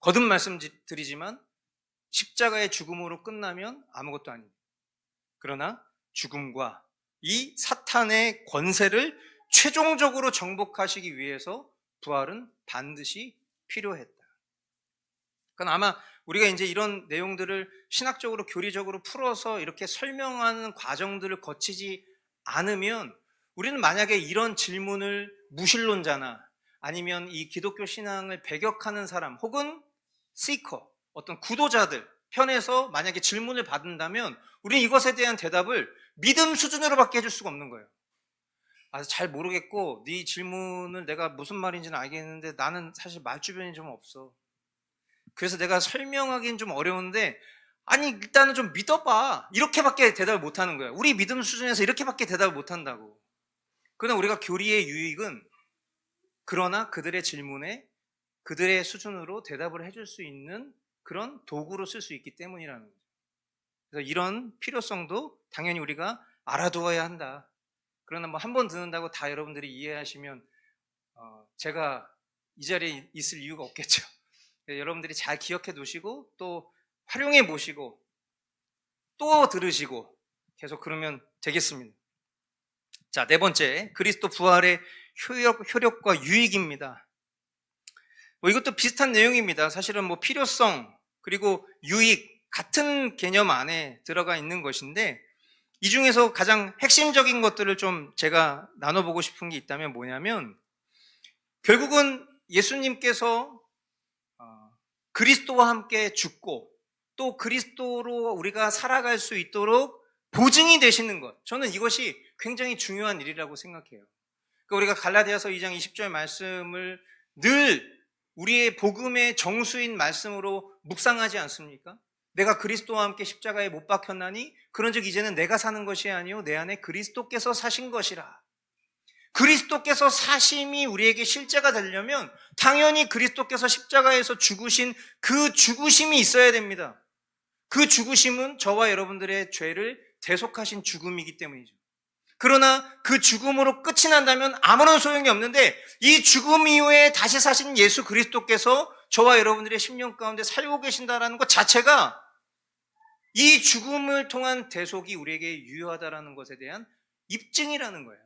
거듭 말씀드리지만 십자가의 죽음으로 끝나면 아무것도 아닙니다. 그러나 죽음과 이 사탄의 권세를 최종적으로 정복하시기 위해서 부활은 반드시 필요했다. 그러니까 아마 우리가 이제 이런 내용들을 신학적으로 교리적으로 풀어서 이렇게 설명하는 과정들을 거치지 않으면, 우리는 만약에 이런 질문을 무신론자나 아니면 이 기독교 신앙을 배격하는 사람 혹은 시커, 어떤 구도자들 편에서 만약에 질문을 받는다면 우리는 이것에 대한 대답을 믿음 수준으로밖에 해줄 수가 없는 거예요. 잘 모르겠고 네 질문을 내가 무슨 말인지는 알겠는데 나는 사실 말주변이 좀 없어. 그래서 내가 설명하기는 좀 어려운데 아니 일단은 좀 믿어봐. 이렇게밖에 대답을 못하는 거예요. 우리 믿음 수준에서 이렇게밖에 대답을 못한다고. 그러나 우리가 교리의 유익은 그러나 그들의 질문에 그들의 수준으로 대답을 해줄 수 있는 그런 도구로 쓸 수 있기 때문이라는 거죠. 그래서 이런 필요성도 당연히 우리가 알아두어야 한다. 그러나 뭐 한 번 듣는다고 다 여러분들이 이해하시면 제가 이 자리에 있을 이유가 없겠죠. 여러분들이 잘 기억해 두시고 또 활용해 보시고 또 들으시고 계속 그러면 되겠습니다. 자, 네 번째, 그리스도 부활의 효력과 유익입니다. 뭐 이것도 비슷한 내용입니다. 사실은 뭐 필요성 그리고 유익 같은 개념 안에 들어가 있는 것인데 이 중에서 가장 핵심적인 것들을 좀 제가 나눠보고 싶은 게 있다면 뭐냐면 결국은 예수님께서 그리스도와 함께 죽고 또 그리스도로 우리가 살아갈 수 있도록 보증이 되시는 것, 저는 이것이 굉장히 중요한 일이라고 생각해요. 그러니까 우리가 갈라디아서 2장 20절 말씀을 늘 우리의 복음의 정수인 말씀으로 묵상하지 않습니까? 내가 그리스도와 함께 십자가에 못 박혔나니 그런즉 이제는 내가 사는 것이 아니요 내 안에 그리스도께서 사신 것이라. 그리스도께서 사심이 우리에게 실제가 되려면 당연히 그리스도께서 십자가에서 죽으신 그 죽으심이 있어야 됩니다. 그 죽으심은 저와 여러분들의 죄를 대속하신 죽음이기 때문이죠. 그러나 그 죽음으로 끝이 난다면 아무런 소용이 없는데 이 죽음 이후에 다시 사신 예수 그리스도께서 저와 여러분들의 심령 가운데 살고 계신다는 것 자체가 이 죽음을 통한 대속이 우리에게 유효하다는 것에 대한 입증이라는 거예요.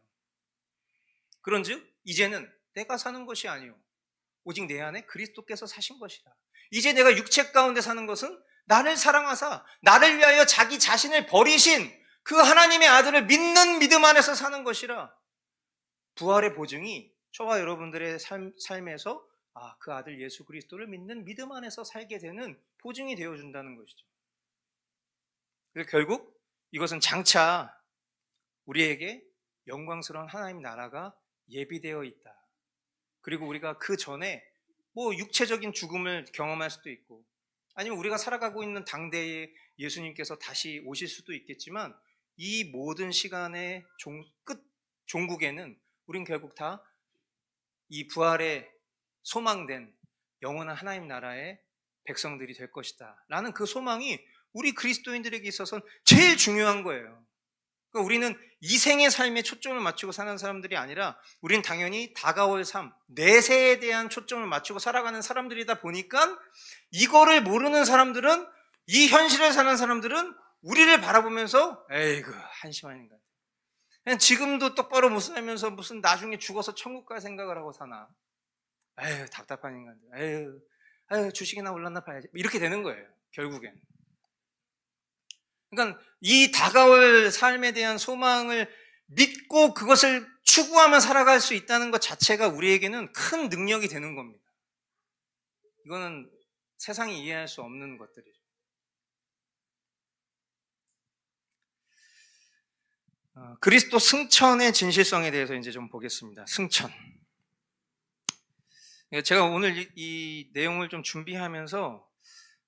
그런즉 이제는 내가 사는 것이 아니요 오직 내 안에 그리스도께서 사신 것이라. 이제 내가 육체 가운데 사는 것은 나를 사랑하사 나를 위하여 자기 자신을 버리신 그 하나님의 아들을 믿는 믿음 안에서 사는 것이라. 부활의 보증이 저와 여러분들의 삶에서 그 아들 예수 그리스도를 믿는 믿음 안에서 살게 되는 보증이 되어준다는 것이죠. 그래서 결국 이것은 장차 우리에게 영광스러운 하나님 나라가 예비되어 있다. 그리고 우리가 그 전에 뭐 육체적인 죽음을 경험할 수도 있고 아니면 우리가 살아가고 있는 당대에 예수님께서 다시 오실 수도 있겠지만 이 모든 시간의 끝 종국에는 우린 결국 다 이 부활에 소망된 영원한 하나님 나라의 백성들이 될 것이다 라는 그 소망이 우리 그리스도인들에게 있어서는 제일 중요한 거예요. 그러니까 우리는 이 생의 삶에 초점을 맞추고 사는 사람들이 아니라 우리는 당연히 다가올 삶, 내세에 대한 초점을 맞추고 살아가는 사람들이다 보니까 이거를 모르는 사람들은, 이 현실을 사는 사람들은 우리를 바라보면서 에이그 한심한 인간, 그냥 지금도 똑바로 못 살면서 무슨 나중에 죽어서 천국 갈 생각을 하고 사나, 에휴 답답한 인간들, 에휴 주식이나 올랐나 봐야지, 이렇게 되는 거예요 결국엔. 그러니까 이 다가올 삶에 대한 소망을 믿고 그것을 추구하며 살아갈 수 있다는 것 자체가 우리에게는 큰 능력이 되는 겁니다. 이거는 세상이 이해할 수 없는 것들이죠. 그리스도 승천의 진실성에 대해서 이제 좀 보겠습니다. 승천. 제가 오늘 이 내용을 좀 준비하면서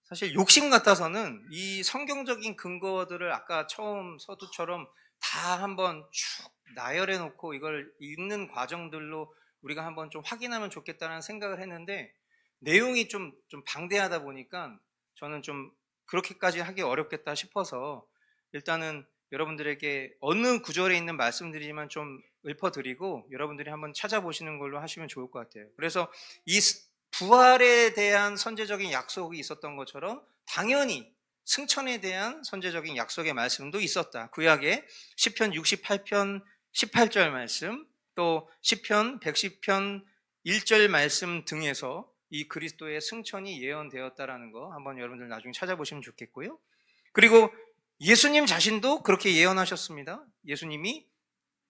사실 욕심 같아서는 이 성경적인 근거들을 아까 처음 서두처럼 다 한번 쭉 나열해 놓고 이걸 읽는 과정들로 우리가 한번 좀 확인하면 좋겠다는 생각을 했는데 내용이 좀 방대하다 보니까 저는 좀 그렇게까지 하기 어렵겠다 싶어서 일단은 여러분들에게 어느 구절에 있는 말씀들이지만 좀 읊어드리고 여러분들이 한번 찾아보시는 걸로 하시면 좋을 것 같아요. 그래서 이 부활에 대한 선제적인 약속이 있었던 것처럼 당연히 승천에 대한 선제적인 약속의 말씀도 있었다. 구약에 시편 68편 18절 말씀, 또 시편 110편 1절 말씀 등에서 이 그리스도의 승천이 예언되었다라는 거 한번 여러분들 나중에 찾아보시면 좋겠고요. 그리고 예수님 자신도 그렇게 예언하셨습니다. 예수님이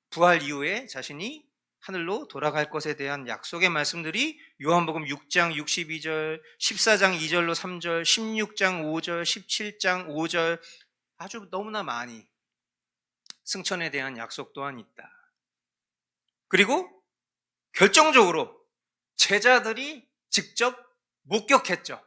부활 이후에 자신이 하늘로 돌아갈 것에 대한 약속의 말씀들이 요한복음 6장 62절, 14장 2절로 3절, 16장 5절, 17장 5절 아주 너무나 많이 승천에 대한 약속 또한 있다. 그리고 결정적으로 제자들이 직접 목격했죠.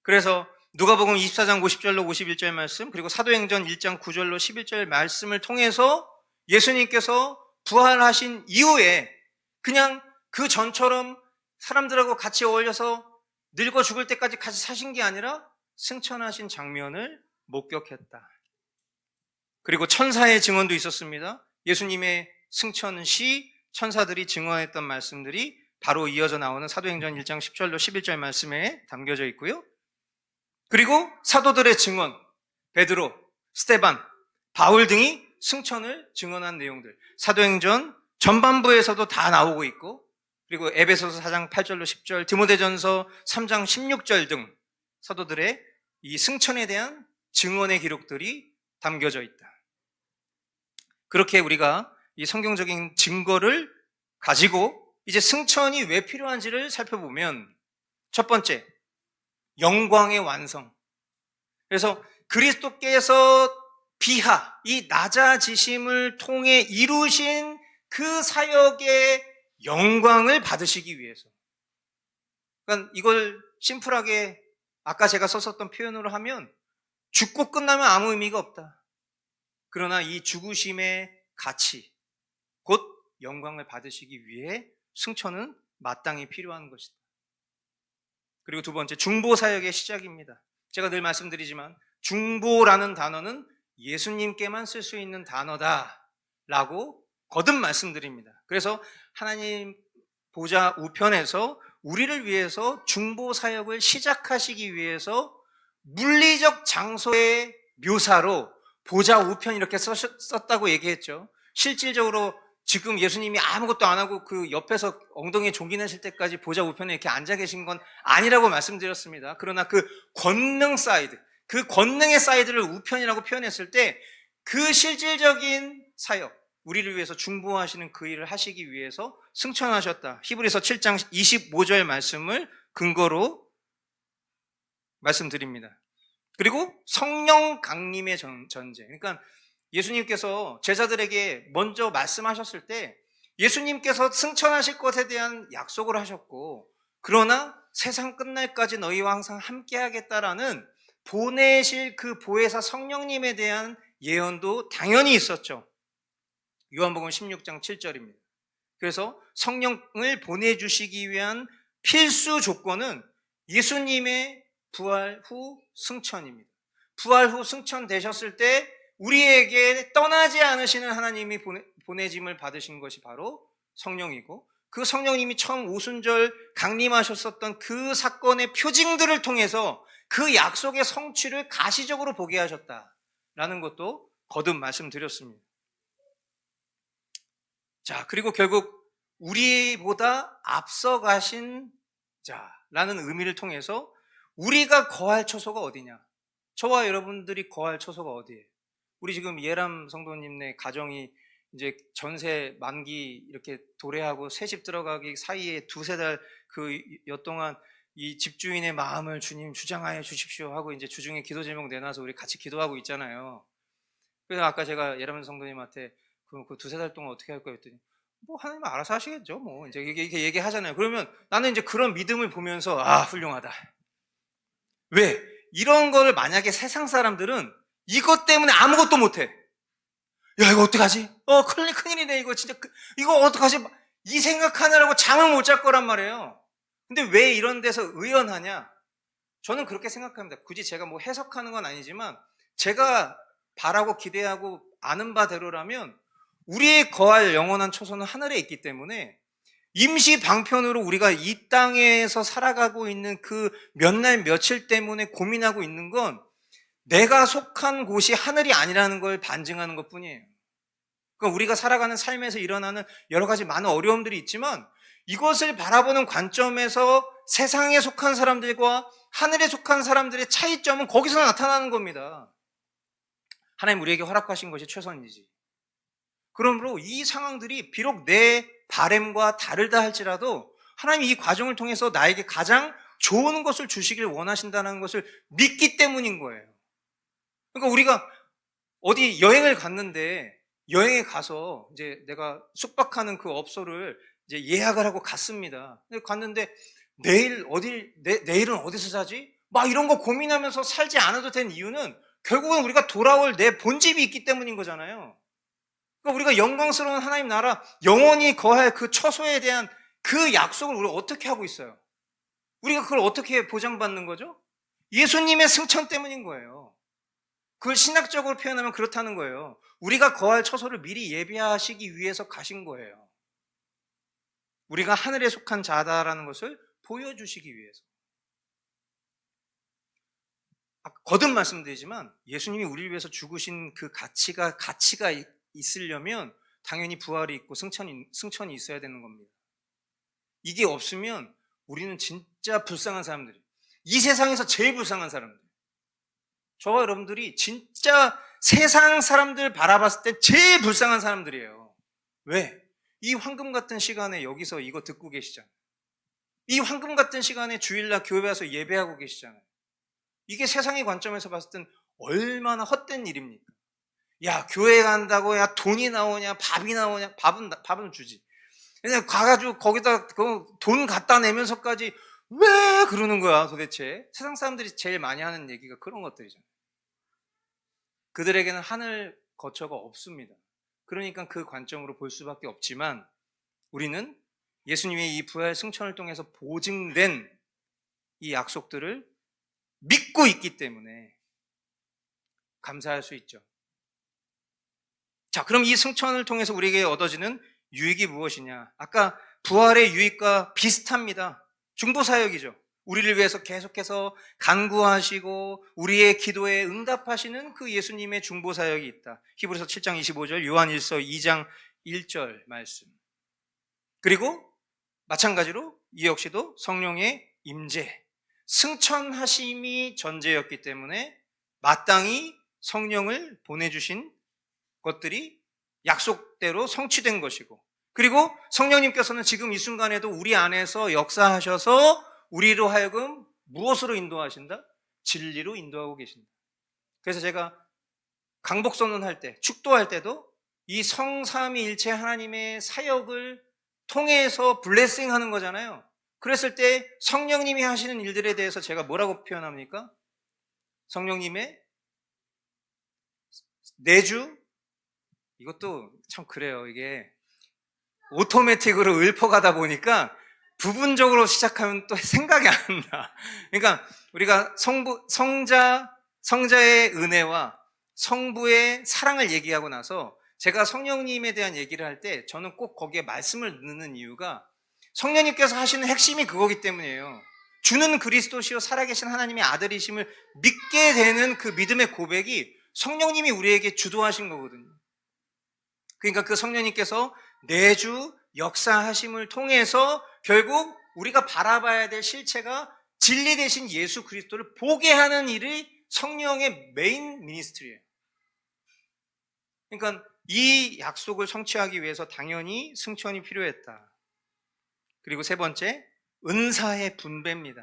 그래서 누가복음 24장 50절로 51절 말씀, 그리고 사도행전 1장 9절로 11절 말씀을 통해서 예수님께서 부활하신 이후에 그냥 그 전처럼 사람들하고 같이 어울려서 늙어 죽을 때까지 같이 사신 게 아니라 승천하신 장면을 목격했다. 그리고 천사의 증언도 있었습니다. 예수님의 승천 시 천사들이 증언했던 말씀들이 바로 이어져 나오는 사도행전 1장 10절로 11절 말씀에 담겨져 있고요. 그리고 사도들의 증언, 베드로, 스데반, 바울 등이 승천을 증언한 내용들, 사도행전 전반부에서도 다 나오고 있고, 그리고 에베소서 4장 8절로 10절, 디모데전서 3장 16절 등 사도들의 이 승천에 대한 증언의 기록들이 담겨져 있다. 그렇게 우리가 이 성경적인 증거를 가지고 이제 승천이 왜 필요한지를 살펴보면, 첫 번째, 영광의 완성. 그래서 그리스도께서 비하, 이 낮아지심을 통해 이루신 그 사역의 영광을 받으시기 위해서. 그러니까 이걸 심플하게 아까 제가 썼었던 표현으로 하면 죽고 끝나면 아무 의미가 없다. 그러나 이 죽으심의 가치, 곧 영광을 받으시기 위해 승천은 마땅히 필요한 것이다. 그리고 두 번째, 중보사역의 시작입니다. 제가 늘 말씀드리지만 중보라는 단어는 예수님께만 쓸 수 있는 단어다라고 거듭 말씀드립니다. 그래서 하나님 보좌 우편에서 우리를 위해서 중보사역을 시작하시기 위해서 물리적 장소의 묘사로 보좌 우편 이렇게 썼다고 얘기했죠. 실질적으로 지금 예수님이 아무것도 안 하고 그 옆에서 엉덩이에 종기 내실 때까지 보좌 우편에 이렇게 앉아 계신 건 아니라고 말씀드렸습니다. 그러나 그 권능 사이드, 그 권능의 사이드를 우편이라고 표현했을 때 그 실질적인 사역, 우리를 위해서 중보하시는 그 일을 하시기 위해서 승천하셨다. 히브리서 7장 25절 말씀을 근거로 말씀드립니다. 그리고 성령 강림의 전제. 그러니까 예수님께서 제자들에게 먼저 말씀하셨을 때 예수님께서 승천하실 것에 대한 약속을 하셨고, 그러나 세상 끝날까지 너희와 항상 함께 하겠다라는 보내실 그 보혜사 성령님에 대한 예언도 당연히 있었죠. 요한복음 16장 7절입니다. 그래서 성령을 보내주시기 위한 필수 조건은 예수님의 부활 후 승천입니다. 부활 후 승천되셨을 때 우리에게 떠나지 않으시는 하나님이 보내짐을 받으신 것이 바로 성령이고, 그 성령님이 처음 오순절 강림하셨었던 그 사건의 표징들을 통해서 그 약속의 성취를 가시적으로 보게 하셨다라는 것도 거듭 말씀드렸습니다. 자, 그리고 결국 우리보다 앞서가신 자라는 의미를 통해서 우리가 거할 처소가 어디냐? 저와 여러분들이 거할 처소가 어디예요? 우리 지금 예람 성도님네 가정이 이제 전세 만기 이렇게 도래하고 새 집 들어가기 사이에 두세 달 그 여 동안 이 집주인의 마음을 주님 주장하여 주십시오 하고 이제 주중에 기도 제목 내놔서 우리 같이 기도하고 있잖아요. 그래서 아까 제가 예람 성도님한테 그 두세 달 동안 어떻게 할 거예요 했더니 뭐 하나님 알아서 하시겠죠 뭐 이제 이렇게 얘기하잖아요. 그러면 나는 이제 그런 믿음을 보면서 아 훌륭하다. 왜? 이런 거를 만약에 세상 사람들은 이것 때문에 아무것도 못해. 야 이거 어떡하지? 큰일이네 이거 진짜 이거 어떡하지? 이 생각하느라고 잠을 못 잘 거란 말이에요. 근데 왜 이런 데서 의연하냐? 저는 그렇게 생각합니다. 굳이 제가 뭐 해석하는 건 아니지만 제가 바라고 기대하고 아는 바대로라면 우리의 거할 영원한 초소는 하늘에 있기 때문에 임시 방편으로 우리가 이 땅에서 살아가고 있는 그 몇 날 며칠 때문에 고민하고 있는 건 내가 속한 곳이 하늘이 아니라는 걸 반증하는 것 뿐이에요. 그러니까 우리가 살아가는 삶에서 일어나는 여러 가지 많은 어려움들이 있지만 이것을 바라보는 관점에서 세상에 속한 사람들과 하늘에 속한 사람들의 차이점은 거기서 나타나는 겁니다. 하나님 우리에게 허락하신 것이 최선이지. 그러므로 이 상황들이 비록 내 바램과 다르다 할지라도 하나님이 이 과정을 통해서 나에게 가장 좋은 것을 주시길 원하신다는 것을 믿기 때문인 거예요. 그러니까 우리가 어디 여행을 갔는데 여행에 가서 이제 내가 숙박하는 그 업소를 이제 예약을 하고 갔습니다. 갔는데 내일은 어디서 자지? 막 이런 거 고민하면서 살지 않아도 된 이유는 결국은 우리가 돌아올 내 본집이 있기 때문인 거잖아요. 그러니까 우리가 영광스러운 하나님 나라, 영원히 거할 그 처소에 대한 그 약속을 우리가 어떻게 하고 있어요? 우리가 그걸 어떻게 보장받는 거죠? 예수님의 승천 때문인 거예요. 그걸 신학적으로 표현하면 그렇다는 거예요. 우리가 거할 처소를 미리 예비하시기 위해서 가신 거예요. 우리가 하늘에 속한 자다라는 것을 보여주시기 위해서. 거듭 말씀드리지만 예수님이 우리를 위해서 죽으신 그 가치가 있으려면 당연히 부활이 있고 승천이 있어야 되는 겁니다. 이게 없으면 우리는 진짜 불쌍한 사람들이에요. 이 세상에서 제일 불쌍한 사람들. 저와 여러분들이 진짜 세상 사람들 바라봤을 때 제일 불쌍한 사람들이에요. 왜? 이 황금 같은 시간에 여기서 이거 듣고 계시잖아요. 이 황금 같은 시간에 주일날 교회 와서 예배하고 계시잖아요. 이게 세상의 관점에서 봤을 땐 얼마나 헛된 일입니까? 야, 교회 간다고 야 돈이 나오냐, 밥이 나오냐, 밥은 주지. 그냥 가가지고 거기다 돈 갖다 내면서까지 왜 그러는 거야 도대체? 세상 사람들이 제일 많이 하는 얘기가 그런 것들이잖아요. 그들에게는 하늘 거처가 없습니다. 그러니까 그 관점으로 볼 수밖에 없지만 우리는 예수님의 이 부활 승천을 통해서 보증된 이 약속들을 믿고 있기 때문에 감사할 수 있죠. 자, 그럼 이 승천을 통해서 우리에게 얻어지는 유익이 무엇이냐? 아까 부활의 유익과 비슷합니다. 중보사역이죠. 우리를 위해서 계속해서 간구하시고 우리의 기도에 응답하시는 그 예수님의 중보사역이 있다. 히브리서 7장 25절, 요한일서 2장 1절 말씀. 그리고 마찬가지로 이 역시도 성령의 임재, 승천하심이 전제였기 때문에 마땅히 성령을 보내주신 것들이 약속대로 성취된 것이고, 그리고 성령님께서는 지금 이 순간에도 우리 안에서 역사하셔서 우리로 하여금 무엇으로 인도하신다? 진리로 인도하고 계신다. 그래서 제가 강복선언할 때, 축도할 때도 이 성삼위일체 하나님의 사역을 통해서 블레싱 하는 거잖아요. 그랬을 때 성령님이 하시는 일들에 대해서 제가 뭐라고 표현합니까? 성령님의 내주, 이것도 참 그래요. 이게 오토매틱으로 읊어가다 보니까 부분적으로 시작하면 또 생각이 안 나. 그러니까 우리가 성자의 은혜와 성부의 사랑을 얘기하고 나서 제가 성령님에 대한 얘기를 할 때 저는 꼭 거기에 말씀을 넣는 이유가 성령님께서 하시는 핵심이 그거기 때문이에요. 주는 그리스도시요 살아계신 하나님의 아들이심을 믿게 되는 그 믿음의 고백이 성령님이 우리에게 주도하신 거거든요. 그러니까 그 성령님께서 내주 역사하심을 통해서 결국 우리가 바라봐야 될 실체가 진리 되신 예수 그리스도를 보게 하는 일이 성령의 메인 미니스트리예요. 그러니까 이 약속을 성취하기 위해서 당연히 승천이 필요했다. 그리고 세 번째, 은사의 분배입니다.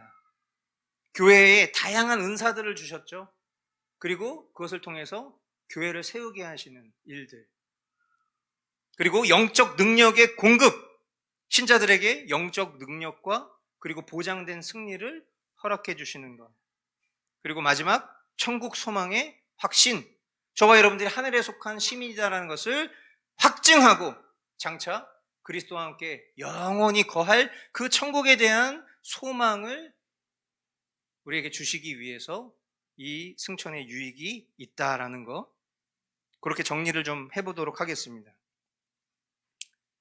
교회에 다양한 은사들을 주셨죠. 그리고 그것을 통해서 교회를 세우게 하시는 일들. 그리고 영적 능력의 공급, 신자들에게 영적 능력과 그리고 보장된 승리를 허락해 주시는 것. 그리고 마지막, 천국 소망의 확신. 저와 여러분들이 하늘에 속한 시민이다라는 것을 확증하고 장차 그리스도와 함께 영원히 거할 그 천국에 대한 소망을 우리에게 주시기 위해서 이 승천의 유익이 있다라는 거, 그렇게 정리를 좀 해보도록 하겠습니다.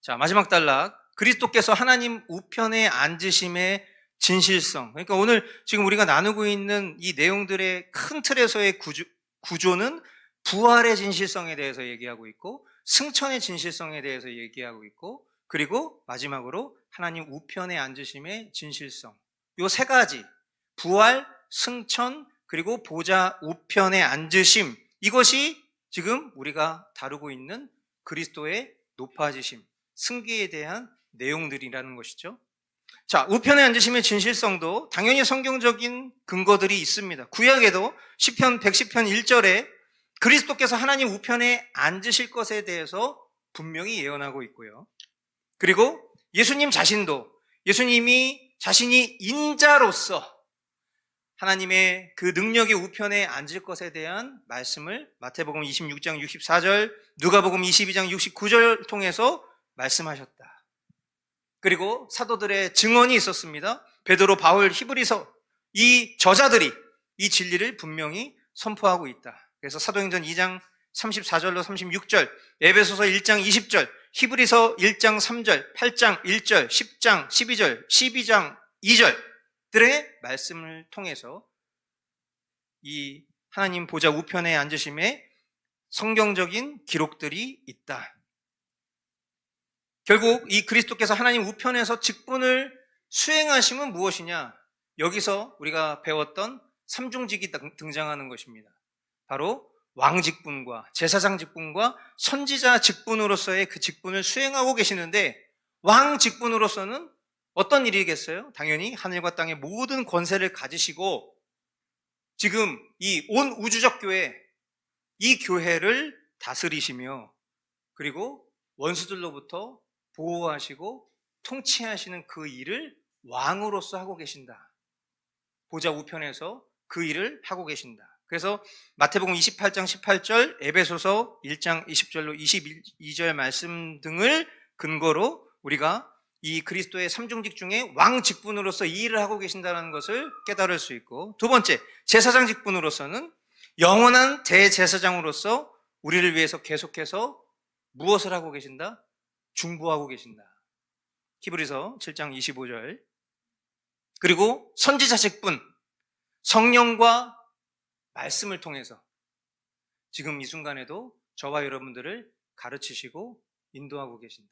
자, 마지막 단락, 그리스도께서 하나님 우편에 앉으심의 진실성. 그러니까 오늘 지금 우리가 나누고 있는 이 내용들의 큰 틀에서의 구조는 부활의 진실성에 대해서 얘기하고 있고, 승천의 진실성에 대해서 얘기하고 있고, 그리고 마지막으로 하나님 우편에 앉으심의 진실성. 요 세 가지, 부활, 승천, 그리고 보좌 우편에 앉으심, 이것이 지금 우리가 다루고 있는 그리스도의 높아지심, 승기에 대한 내용들이라는 것이죠. 자, 우편에 앉으심의 진실성도 당연히 성경적인 근거들이 있습니다. 구약에도 시편 110편 1절에 그리스도께서 하나님 우편에 앉으실 것에 대해서 분명히 예언하고 있고요. 그리고 예수님 자신도 예수님이 자신이 인자로서 하나님의 그 능력의 우편에 앉을 것에 대한 말씀을 마태복음 26장 64절, 누가복음 22장 69절 통해서 말씀하셨다. 그리고 사도들의 증언이 있었습니다. 베드로, 바울, 히브리서 이 저자들이 이 진리를 분명히 선포하고 있다. 그래서 사도행전 2장 34절로 36절, 에베소서 1장 20절, 히브리서 1장 3절, 8장 1절, 10장 12절, 12장 2절들의 말씀을 통해서 이 하나님 보좌 우편에 앉으심에 성경적인 기록들이 있다. 결국 이 그리스도께서 하나님 우편에서 직분을 수행하심은 무엇이냐? 여기서 우리가 배웠던 삼중직이 등장하는 것입니다. 바로 왕직분과 제사장 직분과 선지자 직분으로서의 그 직분을 수행하고 계시는데, 왕직분으로서는 어떤 일이겠어요? 당연히 하늘과 땅의 모든 권세를 가지시고 지금 이 온 우주적 교회, 이 교회를 다스리시며 그리고 원수들로부터 보호하시고 통치하시는 그 일을 왕으로서 하고 계신다. 보좌 우편에서 그 일을 하고 계신다. 그래서 마태복음 28장 18절, 에베소서 1장 20절로 22절 말씀 등을 근거로 우리가 이 그리스도의 삼중직 중에 왕 직분으로서 이 일을 하고 계신다는 것을 깨달을 수 있고, 두 번째, 제사장 직분으로서는 영원한 대제사장으로서 우리를 위해서 계속해서 무엇을 하고 계신다? 중보하고 계신다. 히브리서 7장 25절. 그리고 선지자 직분, 성령과 말씀을 통해서 지금 이 순간에도 저와 여러분들을 가르치시고 인도하고 계신다.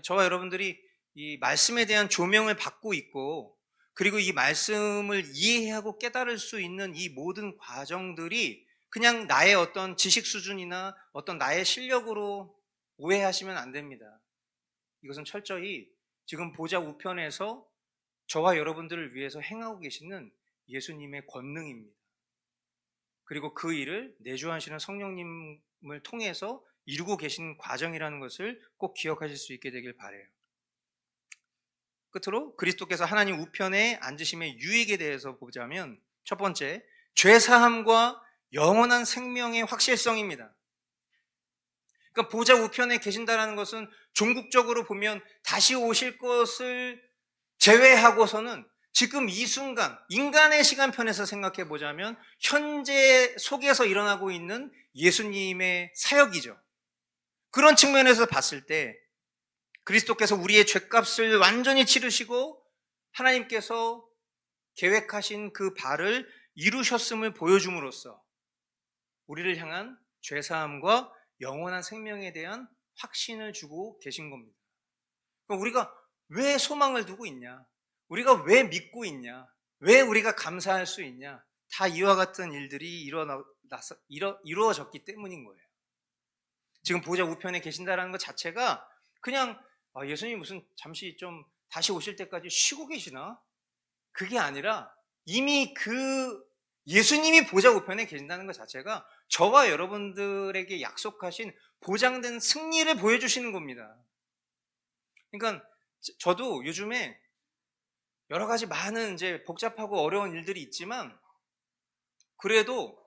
저와 여러분들이 이 말씀에 대한 조명을 받고 있고, 그리고 이 말씀을 이해하고 깨달을 수 있는 이 모든 과정들이 그냥 나의 어떤 지식 수준이나 어떤 나의 실력으로 오해하시면 안 됩니다. 이것은 철저히 지금 보좌 우편에서 저와 여러분들을 위해서 행하고 계시는 예수님의 권능입니다. 그리고 그 일을 내주하시는 성령님을 통해서 이루고 계신 과정이라는 것을 꼭 기억하실 수 있게 되길 바라요. 끝으로 그리스도께서 하나님 우편에 앉으심의 유익에 대해서 보자면, 첫 번째, 죄사함과 영원한 생명의 확실성입니다. 그러니까 보좌 우편에 계신다는 것은 종국적으로 보면 다시 오실 것을 제외하고서는 지금 이 순간 인간의 시간편에서 생각해 보자면 현재 속에서 일어나고 있는 예수님의 사역이죠. 그런 측면에서 봤을 때 그리스도께서 우리의 죄값을 완전히 치르시고 하나님께서 계획하신 그 바를 이루셨음을 보여줌으로써 우리를 향한 죄사함과 영원한 생명에 대한 확신을 주고 계신 겁니다. 그러니까 우리가 왜 소망을 두고 있냐? 우리가 왜 믿고 있냐? 왜 우리가 감사할 수 있냐? 다 이와 같은 일들이 이루어졌기 때문인 거예요. 지금 보좌 우편에 계신다는 것 자체가 그냥 예수님 무슨 잠시 좀 다시 오실 때까지 쉬고 계시나? 그게 아니라 이미 그 예수님이 보좌 우편에 계신다는 것 자체가 저와 여러분들에게 약속하신 보장된 승리를 보여주시는 겁니다. 그러니까 저도 요즘에 여러 가지 많은 이제 복잡하고 어려운 일들이 있지만 그래도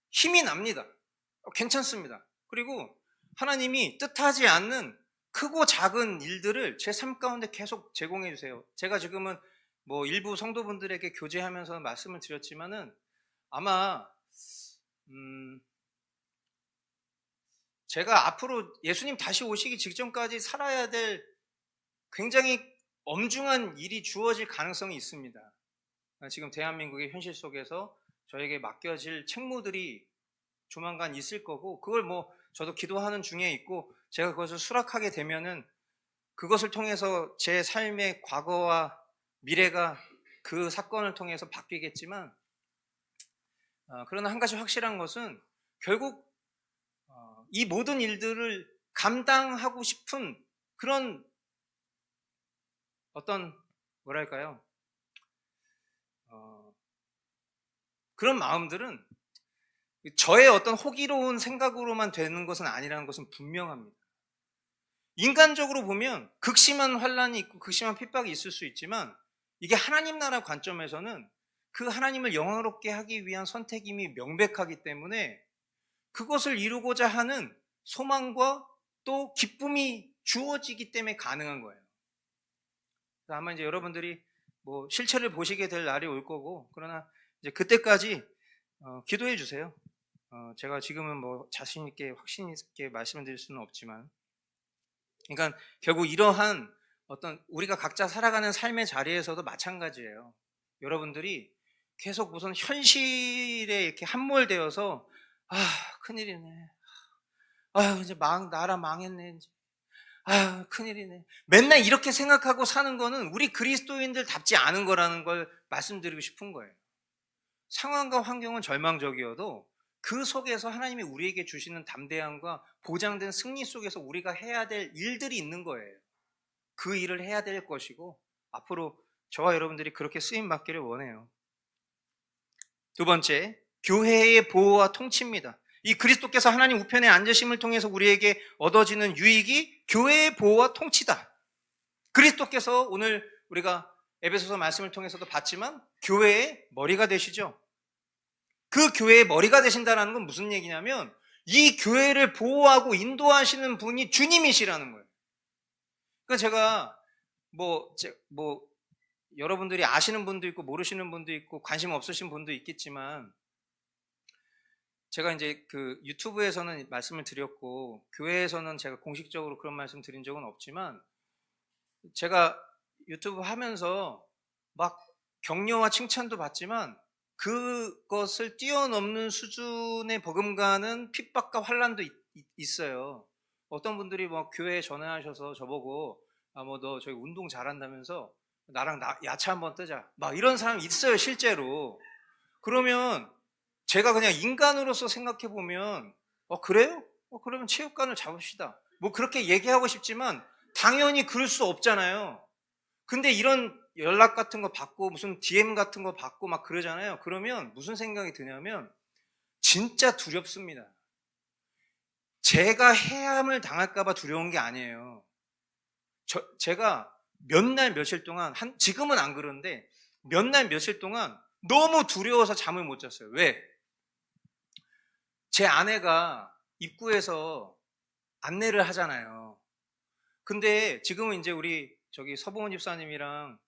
힘이 납니다. 괜찮습니다. 그리고 하나님이 뜻하지 않는 크고 작은 일들을 제 삶 가운데 계속 제공해 주세요. 제가 지금은 뭐 일부 성도분들에게 교제하면서 말씀을 드렸지만은 아마 제가 앞으로 예수님 다시 오시기 직전까지 살아야 될 굉장히 엄중한 일이 주어질 가능성이 있습니다. 지금 대한민국의 현실 속에서 저에게 맡겨질 책무들이 조만간 있을 거고, 그걸 뭐 저도 기도하는 중에 있고, 제가 그것을 수락하게 되면은 그것을 통해서 제 삶의 과거와 미래가 그 사건을 통해서 바뀌겠지만, 그러나 한 가지 확실한 것은 결국 이 모든 일들을 감당하고 싶은 그런 어떤 뭐랄까요? 그런 마음들은 저의 어떤 호기로운 생각으로만 되는 것은 아니라는 것은 분명합니다. 인간적으로 보면 극심한 환난이 있고 극심한 핍박이 있을 수 있지만 이게 하나님 나라 관점에서는 그 하나님을 영화롭게 하기 위한 선택임이 명백하기 때문에 그것을 이루고자 하는 소망과 또 기쁨이 주어지기 때문에 가능한 거예요. 아마 이제 여러분들이 뭐 실체를 보시게 될 날이 올 거고, 그러나 이제 그때까지 기도해 주세요. 제가 지금은 뭐 자신 있게 확신 있게 말씀을 드릴 수는 없지만, 그러니까 결국 이러한 어떤 우리가 각자 살아가는 삶의 자리에서도 마찬가지예요. 여러분들이 계속 무슨 현실에 이렇게 함몰되어서 큰일이네. 이제 나라 망했네. 이제. 큰일이네. 맨날 이렇게 생각하고 사는 거는 우리 그리스도인들답지 않은 거라는 걸 말씀드리고 싶은 거예요. 상황과 환경은 절망적이어도 그 속에서 하나님이 우리에게 주시는 담대함과 보장된 승리 속에서 우리가 해야 될 일들이 있는 거예요. 그 일을 해야 될 것이고 앞으로 저와 여러분들이 그렇게 쓰임 받기를 원해요. 두 번째, 교회의 보호와 통치입니다. 이 그리스도께서 하나님 우편에 앉으심을 통해서 우리에게 얻어지는 유익이 교회의 보호와 통치다. 그리스도께서 오늘 우리가 에베소서 말씀을 통해서도 봤지만 교회의 머리가 되시죠. 그 교회의 머리가 되신다는 건 무슨 얘기냐면 이 교회를 보호하고 인도하시는 분이 주님이시라는 거예요. 그러니까 제가 여러분들이 아시는 분도 있고 모르시는 분도 있고 관심 없으신 분도 있겠지만, 제가 이제 그 유튜브에서는 말씀을 드렸고 교회에서는 제가 공식적으로 그런 말씀 드린 적은 없지만, 제가 유튜브 하면서 막 격려와 칭찬도 받지만 그것을 뛰어넘는 수준의 버금가는 핍박과 환난도 있어요. 어떤 분들이 뭐 교회에 전화하셔서 저보고 너 저기 운동 잘한다면서 나랑 야차 한번 뜨자, 막 이런 사람이 있어요 실제로. 그러면 제가 그냥 인간으로서 생각해 보면 그래요? 그러면 체육관을 잡읍시다, 뭐 그렇게 얘기하고 싶지만 당연히 그럴 수 없잖아요. 근데 이런 연락 같은 거 받고 무슨 DM 같은 거 받고 막 그러잖아요. 그러면 무슨 생각이 드냐면 진짜 두렵습니다. 제가 해함을 당할까 봐 두려운 게 아니에요. 제가 몇 날 며칠 동안 지금은 안 그런데 몇 날 며칠 동안 너무 두려워서 잠을 못 잤어요. 왜? 제 아내가 입구에서 안내를 하잖아요. 근데 지금은 이제 우리 저기 서봉원 집사님이랑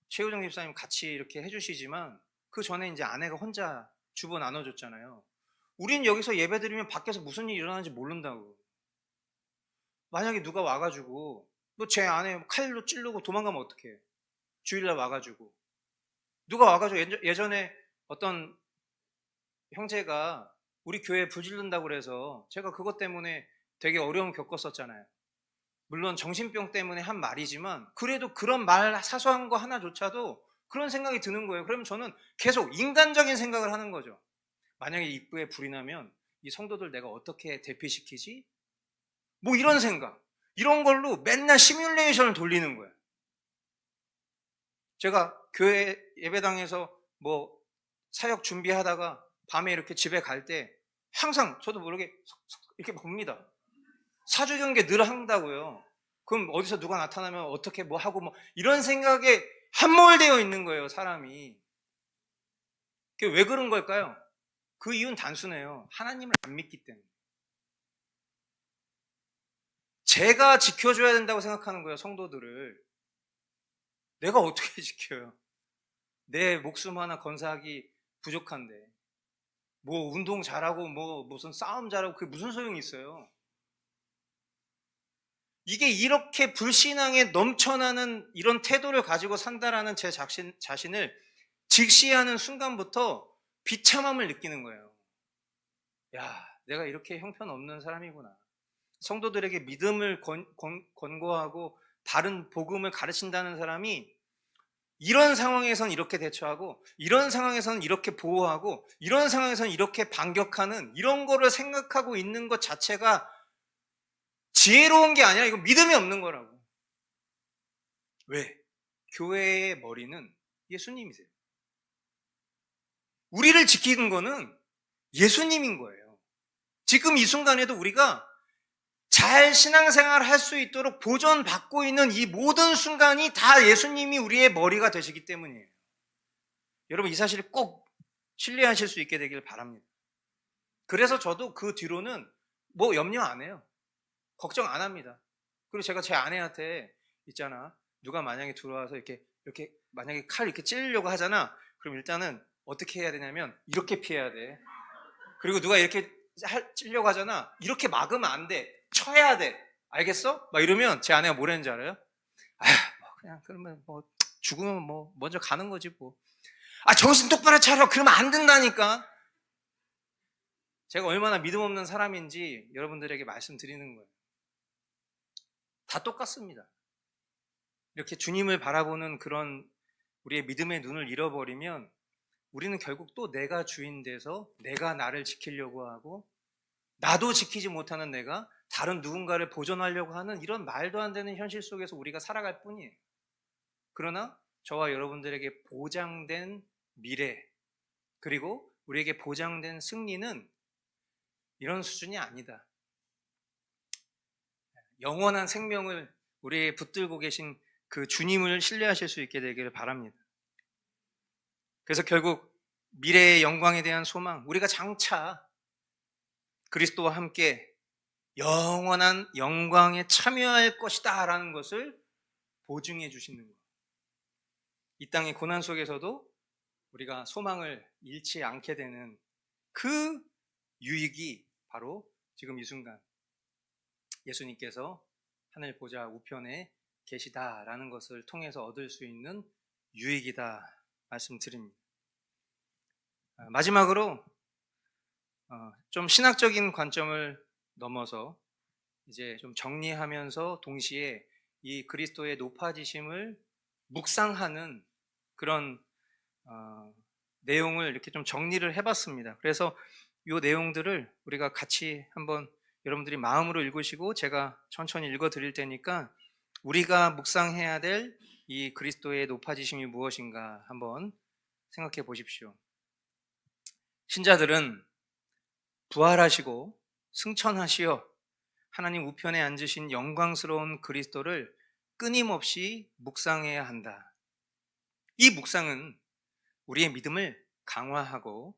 최우정 집사님 같이 이렇게 해주시지만 그 전에 이제 아내가 혼자 주보 나눠줬잖아요. 우린 여기서 예배 드리면 밖에서 무슨 일이 일어나는지 모른다고. 만약에 누가 와가지고 너 제 아내 칼로 찌르고 도망가면 어떡해? 주일날 와가지고 누가 와가지고 예전에 어떤 형제가 우리 교회에 불 지른다고 그래서 제가 그것 때문에 되게 어려움 겪었었잖아요. 물론 정신병 때문에 한 말이지만 그래도 그런 말 사소한 거 하나조차도 그런 생각이 드는 거예요. 그러면 저는 계속 인간적인 생각을 하는 거죠. 만약에 입구에 불이 나면 이 성도들 내가 어떻게 대피시키지? 뭐 이런 생각, 이런 걸로 맨날 시뮬레이션을 돌리는 거예요. 제가 교회 예배당에서 뭐 사역 준비하다가 밤에 이렇게 집에 갈 때 항상 저도 모르게 이렇게 봅니다. 사주경계 늘 한다고요. 그럼 어디서 누가 나타나면 어떻게 뭐 하고 뭐 이런 생각에 함몰되어 있는 거예요, 사람이. 그게 왜 그런 걸까요? 그 이유는 단순해요. 하나님을 안 믿기 때문에. 제가 지켜줘야 된다고 생각하는 거예요, 성도들을. 내가 어떻게 지켜요? 내 목숨 하나 건사하기 부족한데. 뭐 운동 잘하고 뭐 무슨 싸움 잘하고 그게 무슨 소용이 있어요? 이게 이렇게 불신앙에 넘쳐나는 이런 태도를 가지고 산다라는 제 자신을 직시하는 순간부터 비참함을 느끼는 거예요. 야, 내가 이렇게 형편없는 사람이구나. 성도들에게 믿음을 권고하고 바른 복음을 가르친다는 사람이 이런 상황에선 이렇게 대처하고 이런 상황에서는 이렇게 보호하고 이런 상황에서는 이렇게 반격하는 이런 거를 생각하고 있는 것 자체가 지혜로운 게 아니라 이거 믿음이 없는 거라고. 왜? 교회의 머리는 예수님이세요. 우리를 지키는 거는 예수님인 거예요. 지금 이 순간에도 우리가 잘 신앙생활을 할 수 있도록 보존받고 있는 이 모든 순간이 다 예수님이 우리의 머리가 되시기 때문이에요. 여러분, 이 사실을 꼭 신뢰하실 수 있게 되길 바랍니다. 그래서 저도 그 뒤로는 뭐 염려 안 해요. 걱정 안 합니다. 그리고 제가 제 아내한테 있잖아, 누가 만약에 들어와서 이렇게 만약에 칼 이렇게 찌르려고 하잖아. 그럼 일단은 어떻게 해야 되냐면 이렇게 피해야 돼. 그리고 누가 이렇게 찌려고 하잖아. 이렇게 막으면 안 돼. 쳐야 돼. 알겠어? 막 이러면 제 아내가 뭐라는지 알아요? 뭐 그냥 그러면 뭐 죽으면 뭐 먼저 가는 거지 뭐. 정신 똑바로 차려. 그러면 안 된다니까. 제가 얼마나 믿음 없는 사람인지 여러분들에게 말씀드리는 거예요. 다 똑같습니다. 이렇게 주님을 바라보는 그런 우리의 믿음의 눈을 잃어버리면 우리는 결국 또 내가 주인 돼서 내가 나를 지키려고 하고, 나도 지키지 못하는 내가 다른 누군가를 보존하려고 하는 이런 말도 안 되는 현실 속에서 우리가 살아갈 뿐이에요. 그러나 저와 여러분들에게 보장된 미래, 그리고 우리에게 보장된 승리는 이런 수준이 아니다. 영원한 생명을 우리에게 붙들고 계신 그 주님을 신뢰하실 수 있게 되기를 바랍니다. 그래서 결국 미래의 영광에 대한 소망, 우리가 장차 그리스도와 함께 영원한 영광에 참여할 것이다 라는 것을 보증해 주시는 거예요. 이 땅의 고난 속에서도 우리가 소망을 잃지 않게 되는 그 유익이 바로 지금 이 순간 예수님께서 하늘 보좌 우편에 계시다라는 것을 통해서 얻을 수 있는 유익이다 말씀드립니다. 마지막으로 좀 신학적인 관점을 넘어서 이제 좀 정리하면서 동시에 이 그리스도의 높아지심을 묵상하는 그런 내용을 이렇게 좀 정리를 해봤습니다. 그래서 이 내용들을 우리가 같이 한번 여러분들이 마음으로 읽으시고 제가 천천히 읽어드릴 테니까 우리가 묵상해야 될 이 그리스도의 높아지심이 무엇인가 한번 생각해 보십시오. 신자들은 부활하시고 승천하시어 하나님 우편에 앉으신 영광스러운 그리스도를 끊임없이 묵상해야 한다. 이 묵상은 우리의 믿음을 강화하고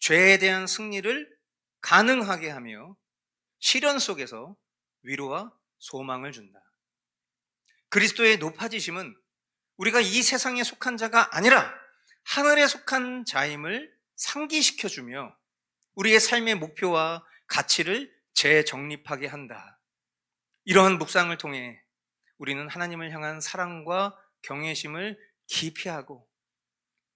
죄에 대한 승리를 가능하게 하며 시련 속에서 위로와 소망을 준다. 그리스도의 높아지심은 우리가 이 세상에 속한 자가 아니라 하늘에 속한 자임을 상기시켜주며 우리의 삶의 목표와 가치를 재정립하게 한다. 이러한 묵상을 통해 우리는 하나님을 향한 사랑과 경외심을 깊이 하고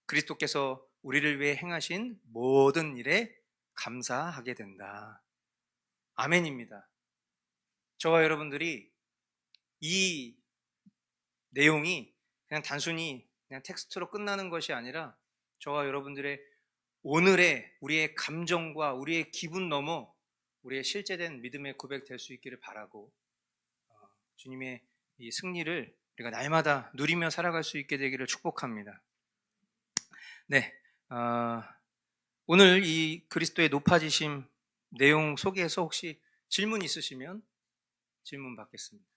그리스도께서 우리를 위해 행하신 모든 일에 감사하게 된다. 아멘입니다. 저와 여러분들이 이 내용이 그냥 단순히 그냥 텍스트로 끝나는 것이 아니라 저와 여러분들의 오늘의 우리의 감정과 우리의 기분 넘어 우리의 실제된 믿음의 고백 될 수 있기를 바라고 주님의 이 승리를 우리가 날마다 누리며 살아갈 수 있게 되기를 축복합니다. 네, 오늘 이 그리스도의 높아지심 내용 속에서 혹시 질문 있으시면 질문 받겠습니다.